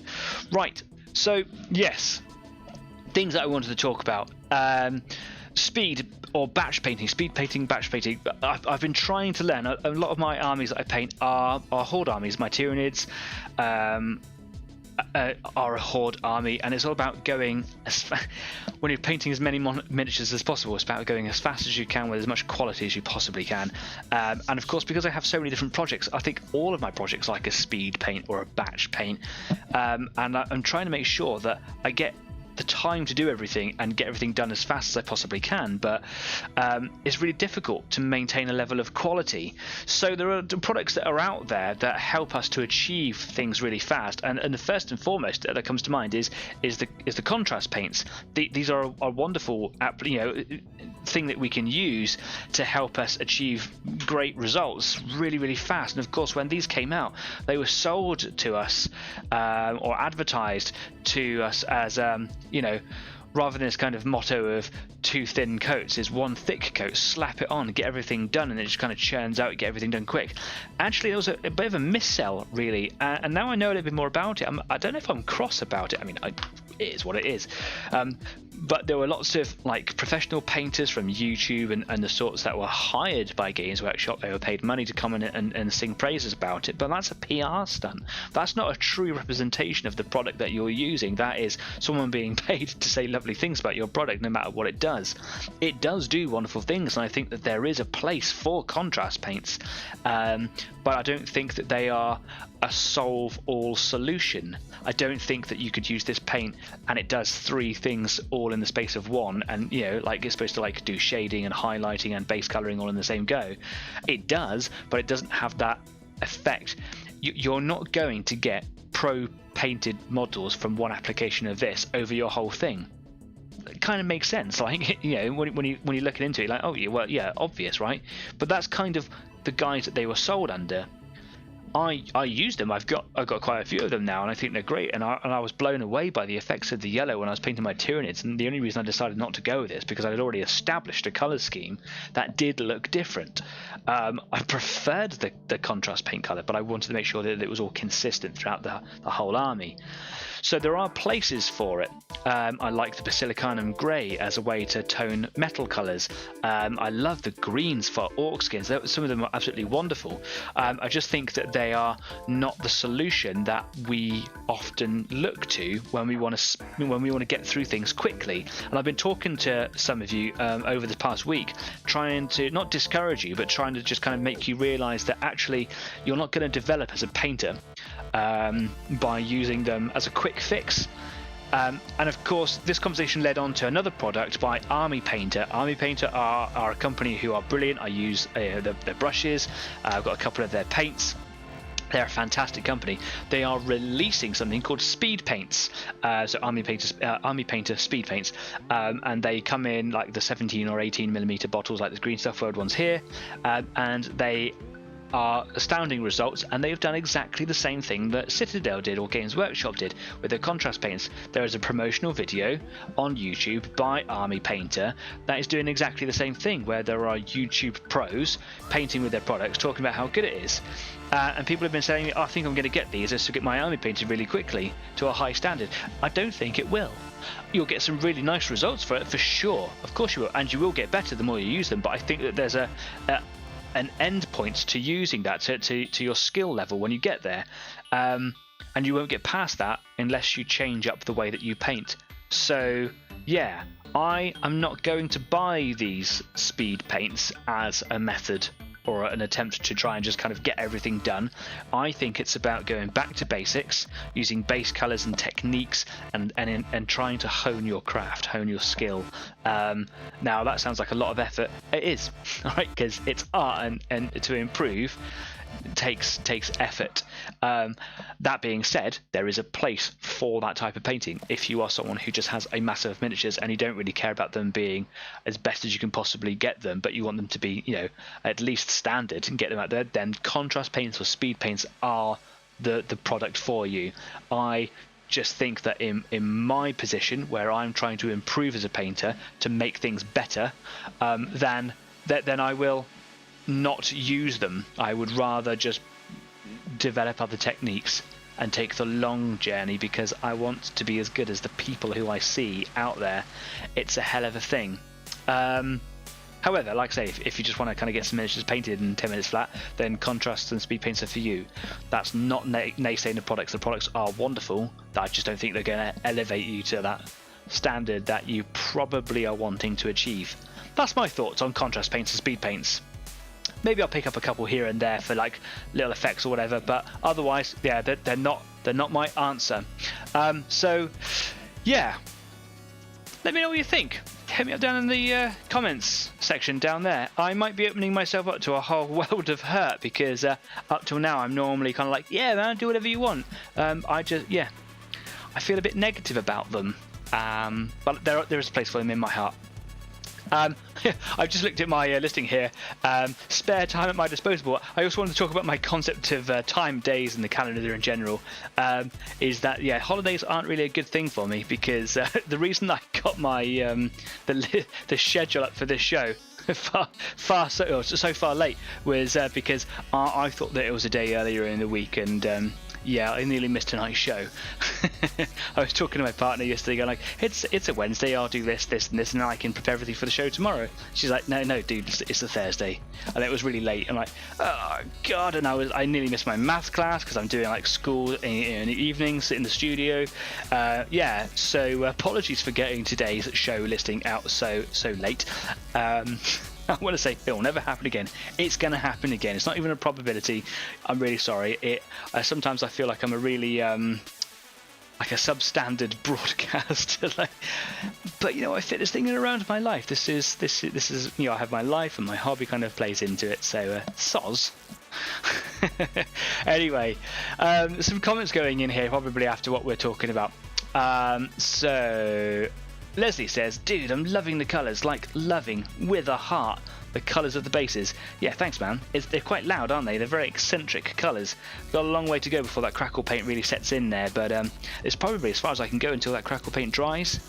Right, so yes, things that I wanted to talk about. Speed or batch painting, speed painting, batch painting. I've been trying to learn. A lot of my armies that I paint are horde armies. My Tyranids are a horde army, and it's all about going when you're painting as many miniatures as possible. It's about going as fast as you can with as much quality as you possibly can. And of course, because I have so many different projects, I think all of my projects like a speed paint or a batch paint, and I'm trying to make sure that I get the time to do everything and get everything done as fast as I possibly can, but it's really difficult to maintain a level of quality. So there are products that are out there that help us to achieve things really fast, and the first and foremost that comes to mind is the contrast paints. These are a wonderful thing that we can use to help us achieve great results really fast. And of course, when these came out, they were sold to us or advertised to us as rather than this kind of motto of 2 thin coats, is 1 thick coat, slap it on, get everything done, and it just kind of churns out, get everything done quick. Actually, it was a bit of a missell, really, and now I know a little bit more about it. I don't know if I'm cross about it. I mean, it is what it is. But there were lots of like professional painters from YouTube and the sorts that were hired by Games Workshop. They were paid money to come in and sing praises about it, but that's a PR stunt. That's not a true representation of the product that you're using. That is someone being paid to say lovely things about your product, no matter what it does. It does do wonderful things, and I think that there is a place for contrast paints, but I don't think that they are a solve-all solution. I don't think that you could use this paint and it does 3 things all in the space of 1, and like it's supposed to like do shading and highlighting and base coloring all in the same go. It does, but it doesn't have that effect. You're not going to get pro painted models from one application of this over your whole thing. It kind of makes sense, like when you're looking into it, like, oh yeah, well, yeah, obvious, right? But that's kind of the guise that they were sold under. I used them. I've got quite a few of them now, and I think they're great. And I was blown away by the effects of the yellow when I was painting my Tyranids. And the only reason I decided not to go with this because I had already established a color scheme that did look different. I preferred the contrast paint color, but I wanted to make sure that it was all consistent throughout the whole army. So there are places for it. I like the Basilicanum Grey as a way to tone metal colours. I love the greens for orc skins. Some of them are absolutely wonderful. I just think that they are not the solution that we often look to when we want to get through things quickly. And I've been talking to some of you over the past week, trying to not discourage you, but trying to just kind of make you realise that actually you're not going to develop as a painter by using them as a quick fix. And of course, this conversation led on to another product by Army Painter. Army Painter are a company who are brilliant. I use their brushes. I've got a couple of their paints. They're a fantastic company. They are releasing something called speed paints. So Army Painter speed paints, and they come in like the 17 or 18 millimeter bottles, like the Green Stuff World ones here, and they are astounding results, and they've done exactly the same thing that Citadel did or Games Workshop did with their contrast paints. There is a promotional video on YouTube by Army Painter that is doing exactly the same thing, where there are YouTube pros painting with their products, talking about how good it is. And people have been saying, oh, I think I'm going to get these just to get my army painted really quickly to a high standard. I don't think it will. You'll get some really nice results for it, for sure. Of course you will, and you will get better the more you use them, but I think that there's an end point to using that to your skill level when you get there, and you won't get past that unless you change up the way that you paint. So yeah, I am not going to buy these speed paints as a method or an attempt to try and just kind of get everything done. I think it's about going back to basics, using base colors and techniques, and trying to hone your craft, hone your skill. Now that sounds like a lot of effort. It is, right? Because it's art, and to improve takes effort. That being said, there is a place for that type of painting. If you are someone who just has a massive of miniatures and you don't really care about them being as best as you can possibly get them, but you want them to be, you know, at least standard and get them out there, then contrast paints or speed paints are the product for you. I just think that in my position, where I'm trying to improve as a painter to make things better, then I will not use them. I would rather just develop other techniques and take the long journey, because I want to be as good as the people who I see out there. It's a hell of a thing. However, like I say, if you just want to kind of get some miniatures painted in 10 minutes flat, then contrasts and speed paints are for you. That's not naysaying the products. The products are wonderful. I just don't think they're going to elevate you to that standard that you probably are wanting to achieve. That's my thoughts on contrast paints and speed paints. Maybe I'll pick up a couple here and there for like little effects or whatever, but otherwise, yeah, they're not my answer. So yeah, let me know what you think. Hit me up down in the comments section down there. I might be opening myself up to a whole world of hurt, because up till now I'm normally kind of like, yeah man, do whatever you want. I feel a bit negative about them, but there is a place for them in my heart. I've just looked at my listing here. Spare time at my disposal. I also wanted to talk about my concept of time, days, and the calendar in general. Is that, yeah, holidays aren't really a good thing for me, because the reason I got my the schedule up for this show so far late was because I thought that it was a day earlier in the week, and yeah, I nearly missed tonight's show. I was talking to my partner yesterday, going like, it's a Wednesday, I'll do this, and this, and I can prepare everything for the show tomorrow. She's like, no, dude, it's a Thursday. And it was really late. I'm like, oh god, and I nearly missed my maths class because I'm doing like school in the evenings in the studio. Yeah, so apologies for getting today's show listing out so late. I want to say it will never happen again. It's going to happen again. It's not even a probability. I'm really sorry. Sometimes I feel like I'm a really like a substandard broadcaster. But you know, I fit this thing in around my life. This is you know, I have my life and my hobby kind of plays into it. So soz. Anyway, some comments going in here probably after what we're talking about. So Leslie says, dude, I'm loving the colours, like loving with a heart the colours of the bases. Yeah, thanks man. They're quite loud, aren't they? They're very eccentric colours. Got a long way to go before that crackle paint really sets in there, but it's probably as far as I can go until that crackle paint dries.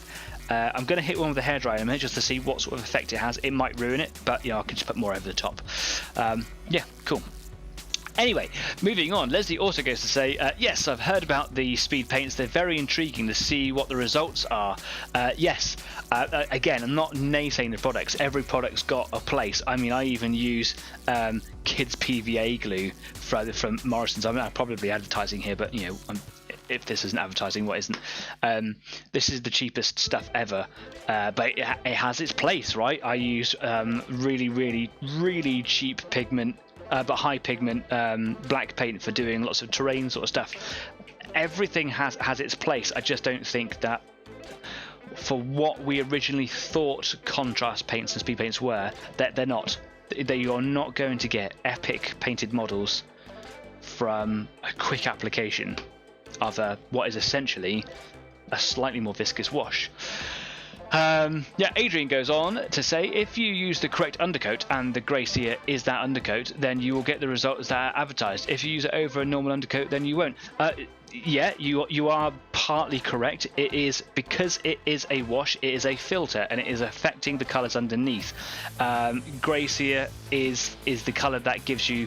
I'm going to hit one with the hairdryer in a minute just to see what sort of effect it has. It might ruin it, but you know, I can just put more over the top. Yeah, cool. Anyway, moving on, Leslie also goes to say, yes, I've heard about the speed paints. They're very intriguing to see what the results are. Yes, again, I'm not naysaying the products. Every product's got a place. I mean, I even use kids PVA glue from Morrison's. I mean, I'm probably advertising here, but, you know, if this isn't advertising, what isn't? This is the cheapest stuff ever, but it has its place, right? I use really cheap pigment, but high pigment black paint for doing lots of terrain sort of stuff. Everything has its place. I just don't think that for what we originally thought contrast paints and speed paints were, that they're not. You're not going to get epic painted models from a quick application of what is essentially a slightly more viscous wash. Yeah, Adrian goes on to say, if you use the correct undercoat and the Gracia is that undercoat, then you will get the results that are advertised. If you use it over a normal undercoat, then you won't. Yeah, you are partly correct. It is because it is a wash, it is a filter, and it is affecting the colours underneath. Gracia is the colour that gives you,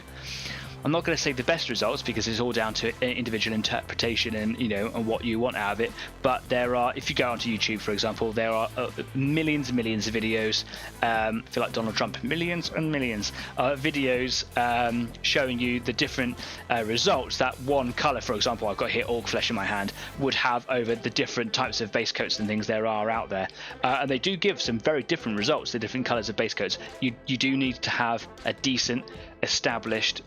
I'm not going to say the best results, because it's all down to individual interpretation and, you know, and what you want out of it. But there are, if you go onto YouTube, for example, there are millions and millions of videos. I feel like Donald Trump, millions and millions videos showing you the different results that one color, for example, I've got here Orc Flesh in my hand, would have over the different types of base coats and things there are out there. And they do give some very different results, the different colors of base coats. You do need to have a decent established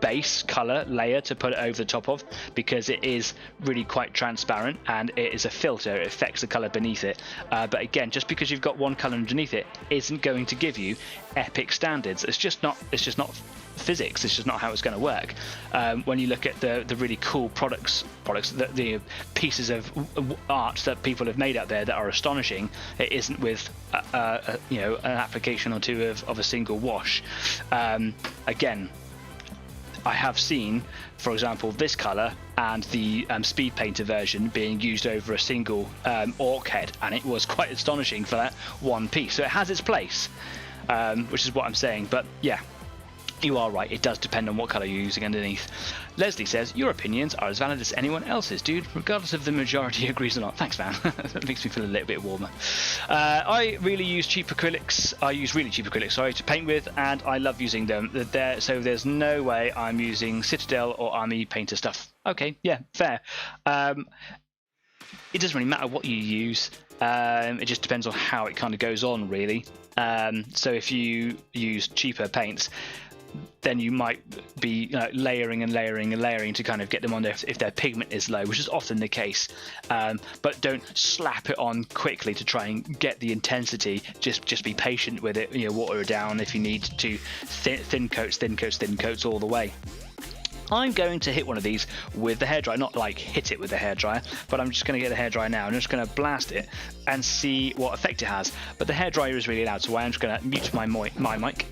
base color layer to put it over the top of, because it is really quite transparent and it is a filter. It affects the color beneath it, but again, just because you've got one color underneath it isn't going to give you epic standards. It's just not physics. It's just not how it's going to work. When you look at the really cool products, the pieces of art that people have made out there that are astonishing, it isn't with an application or two of a single wash. Again, I have seen, for example, this colour and the speed painter version being used over a single orc head, and it was quite astonishing for that one piece. So it has its place, which is what I'm saying. But yeah, you are right, it does depend on what colour you're using underneath. Leslie says, your opinions are as valid as anyone else's, dude, regardless if the majority agrees or not. Thanks, man. That makes me feel a little bit warmer. I really use cheap acrylics. I use really cheap acrylics, to paint with, and I love using them. So there's no way I'm using Citadel or Army Painter stuff. Okay, yeah, fair. It doesn't really matter what you use. It just depends on how it kind of goes on, really. So if you use cheaper paints, then you might be layering and layering and layering to kind of get them on there if their pigment is low, which is often the case. But don't slap it on quickly to try and get the intensity. Just be patient with it. Water it down if you need to. Thin coats all the way. I'm going to hit one of these with the hairdryer, not like hit it with the hairdryer, but I'm just going to get the hairdryer now and I'm just going to blast it and see what effect it has. But the hairdryer is really loud, so I'm just going to mute my mic.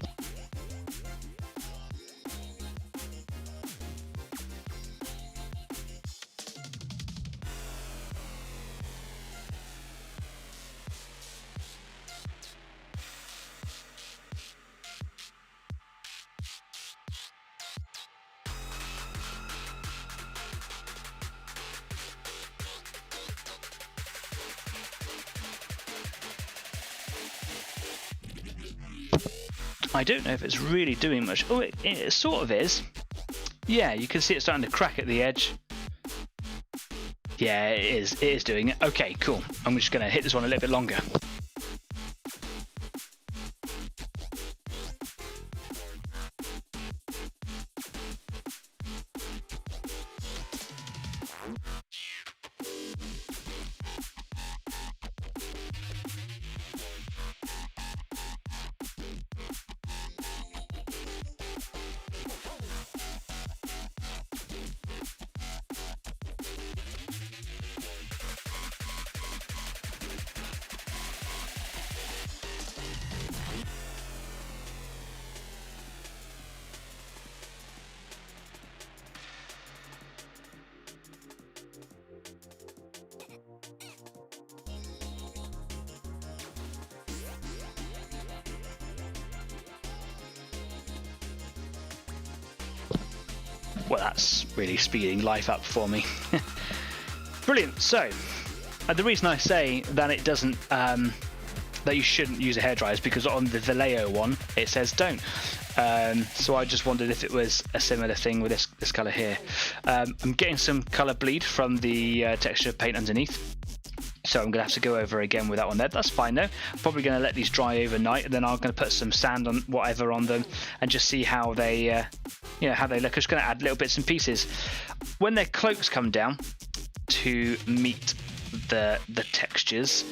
I don't know if it's really doing much. Oh, it sort of is. Yeah, you can see it starting to crack at the edge. Yeah, it is. It is doing it. Okay, cool. I'm just going to hit this one a little bit longer. Well, that's really speeding life up for me. Brilliant. So, the reason I say that it doesn't, that you shouldn't use a hairdryer is because on the Vallejo one, it says don't. So I just wondered if it was a similar thing with this colour here. I'm getting some colour bleed from the texture paint underneath. So I'm going to have to go over again with that one there. That's fine though. Probably going to let these dry overnight, and then I'm going to put some sand on whatever on them and just see how they, how they look. I'm just going to add little bits and pieces. When their cloaks come down to meet the textures,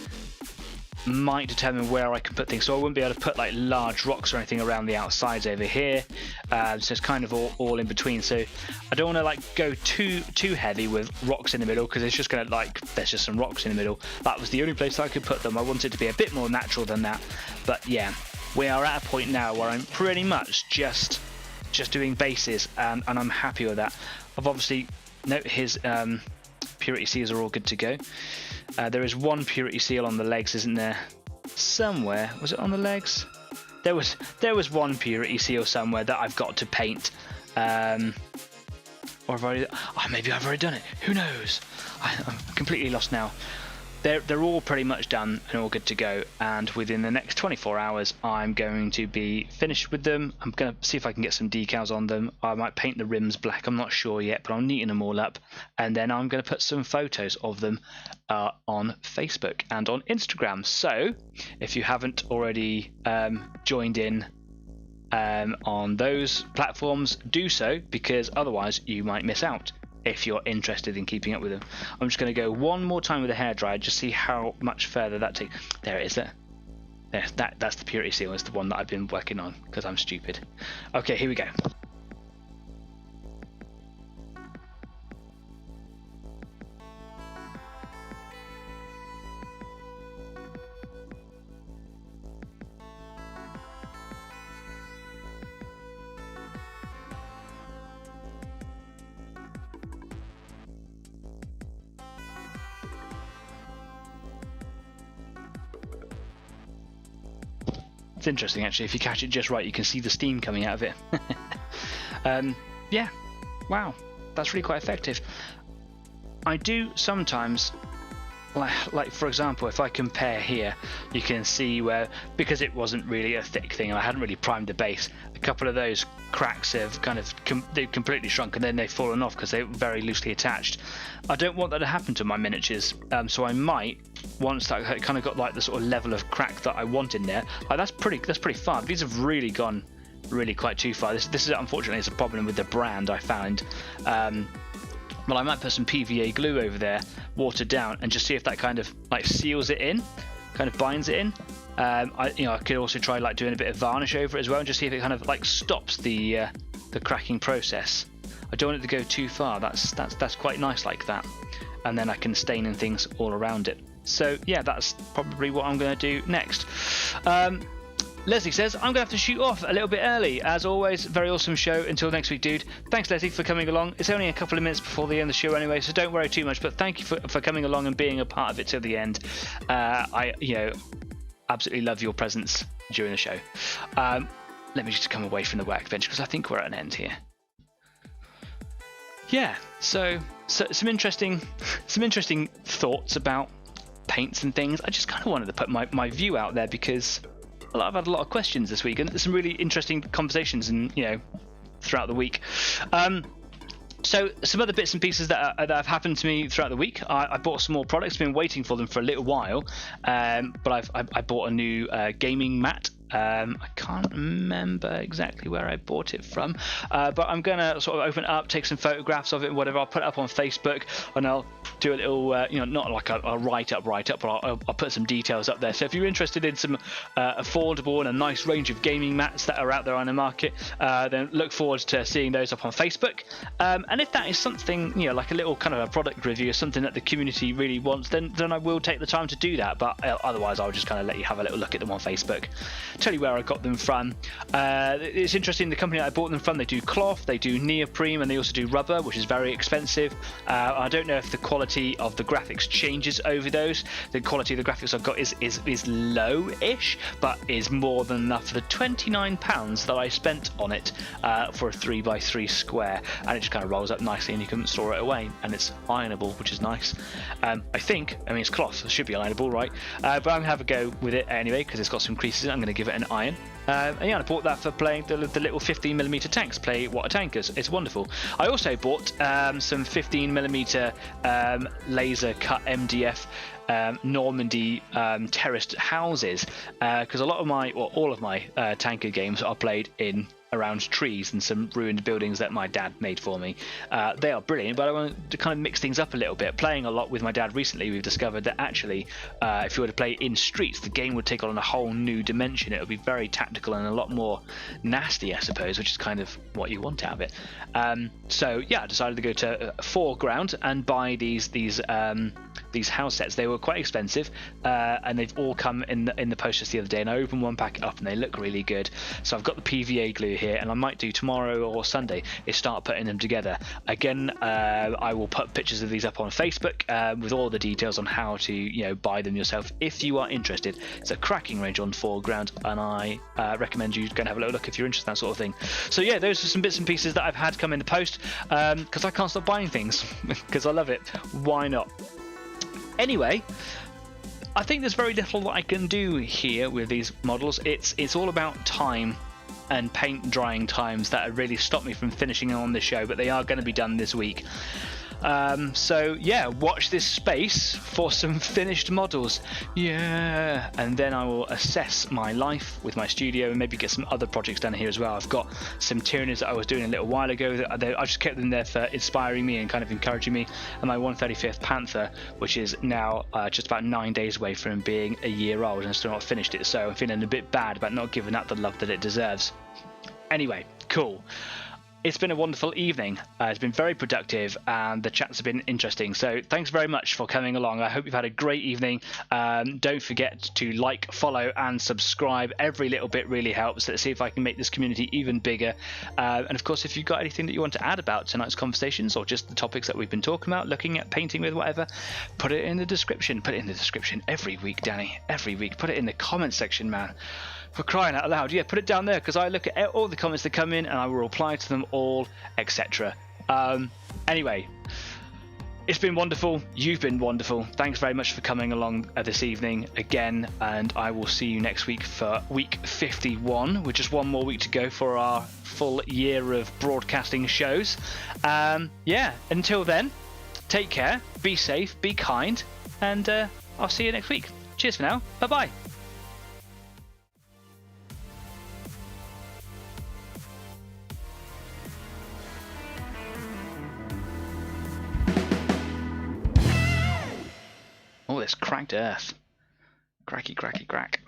might determine where I can put things. So I wouldn't be able to put like large rocks or anything around the outsides over here. So it's kind of all in between. So I don't want to like go too heavy with rocks in the middle, because it's just going to there's just some rocks in the middle. That was the only place I could put them. I want it to be a bit more natural than that. But yeah, we are at a point now where I'm pretty much just doing bases, and I'm happy with that. I've obviously note his purity seals are all good to go. There is one purity seal on the legs, isn't there? Somewhere. Was it on the legs? There was one purity seal somewhere that I've got to paint. Or have I? Oh, maybe I've already done it. Who knows? I'm completely lost now. They're all pretty much done and all good to go, and within the next 24 hours I'm going to be finished with them. I'm going to see if I can get some decals on them. I might paint the rims black, I'm not sure yet, but I'm neating them all up, and then I'm going to put some photos of them on Facebook and on Instagram. So if you haven't already joined in on those platforms, do so, because otherwise you might miss out if you're interested in keeping up with them. I'm just going to go one more time with the hairdryer, just see how much further that takes. There it is. There, that's the purity seal. It's the one that I've been working on because I'm stupid. Okay, here we go. It's interesting actually, if you catch it just right you can see the steam coming out of it. Yeah, wow, that's really quite effective. I do sometimes, like for example, if I compare here, you can see where, because it wasn't really a thick thing and I hadn't really primed the base, a couple of those cracks have kind of they've completely shrunk and then they've fallen off because they're very loosely attached. I don't want that to happen to my miniatures, so I might, once that kind of got like the sort of level of crack that I want in there, like that's pretty far. These have really gone quite too far. This is unfortunately it's a problem with the brand I found. Well, I might put some PVA glue over there, watered down, and just see if that kind of like seals it in, kind of binds it in. I could also try like doing a bit of varnish over it as well, and just see if it kind of like stops the cracking process. I don't want it to go too far. That's quite nice like that, and then I can stain and things all around it. So yeah, that's probably what I'm going to do next. Leslie says, I'm going to have to shoot off a little bit early. As always, very awesome show. Until next week, dude. Thanks, Leslie, for coming along. It's only a couple of minutes before the end of the show anyway, so don't worry too much. But thank you for coming along and being a part of it till the end. I absolutely love your presence during the show. Let me just come away from the workbench because I think we're at an end here. Yeah, so some interesting thoughts about paints and things. I just kind of wanted to put my view out there because I've had a lot of questions this week and there's some really interesting conversations and throughout the week. So some other bits and pieces that have happened to me throughout the week. I bought some more products. Been waiting for them for a little while, but I bought a new gaming mat. I can't remember exactly where I bought it from, but I'm gonna sort of open it up, take some photographs of it and whatever. I'll put it up on Facebook and I'll do a little not like a write up, but I'll put some details up there. So if you're interested in some affordable and a nice range of gaming mats that are out there on the market, then look forward to seeing those up on Facebook. And if that is something like a little kind of a product review or something that the community really wants, then I will take the time to do that. But otherwise I'll just kind of let you have a little look at them on Facebook. Tell you where I got them from. It's interesting, the company I bought them from, they do cloth, they do neoprene, and they also do rubber, which is very expensive. I don't know if the quality of the graphics changes over those. The quality of the graphics I've got is low-ish, but is more than enough for the £29 that I spent on it for a 3x3 square, and it just kind of rolls up nicely and you can store it away, and it's ironable, which is nice. I mean it's cloth, so it should be ironable, right? But I'm going to have a go with it anyway because it's got some creases in it. I'm going to give it an iron. And yeah, I bought that for playing the little 15mm tanks, play water tankers. It's wonderful. I also bought some 15mm laser cut MDF Normandy terraced houses because a lot of all of my tanker games are played in around trees and some ruined buildings that my dad made for me. They are brilliant, but I want to kind of mix things up a little bit. Playing a lot with my dad recently, we've discovered that actually if you were to play in streets, the game would take on a whole new dimension. It would be very tactical and a lot more nasty, I suppose, which is kind of what you want out of it. So yeah, I decided to go to Foreground and buy these house sets. They were quite expensive, and they've all come in the post just the other day, and I opened one packet up and they look really good. So I've got the PVA glue here, and I might do tomorrow or Sunday is start putting them together again. I will put pictures of these up on Facebook with all the details on how to buy them yourself if you are interested. It's a cracking range on Foreground, and I recommend you go and have a little look if you're interested in that sort of thing. So yeah, those are some bits and pieces that I've had come in the post because I can't stop buying things because I love it. Why not? Anyway, I think there's very little that I can do here with these models. It's all about time and paint drying times that really stop me from finishing on the show, but they are going to be done this week. So yeah, watch this space for some finished models. Yeah, and then I will assess my life with my studio and maybe get some other projects done here as well. I've got some Tyranids that I was doing a little while ago that I just kept them there for inspiring me and kind of encouraging me, and my 135th Panther, which is now just about 9 days away from being a year old, and I've still not finished it, so I'm feeling a bit bad about not giving that the love that it deserves. Anyway, cool. It's been a wonderful evening. It's been very productive and the chats have been interesting. So thanks very much for coming along. I hope you've had a great evening. Don't forget to like, follow and subscribe. Every little bit really helps. Let's see if I can make this community even bigger. And of course, if you've got anything that you want to add about tonight's conversations or just the topics that we've been talking about, looking at, painting with, whatever, put it in the description. Put it in the description every week, Danny. Every week. Put it in the comment section, man. For crying out loud, yeah, put it down there because I look at all the comments that come in and I will reply to them all, etc. Anyway, it's been wonderful. You've been wonderful. Thanks very much for coming along this evening again, and I will see you next week for week 51, with just one more week to go for our full year of broadcasting shows. Yeah, until then, take care, be safe, be kind, and I'll see you next week. Cheers for now. Bye-bye. Oh, this cracked earth. Cracky, cracky, crack.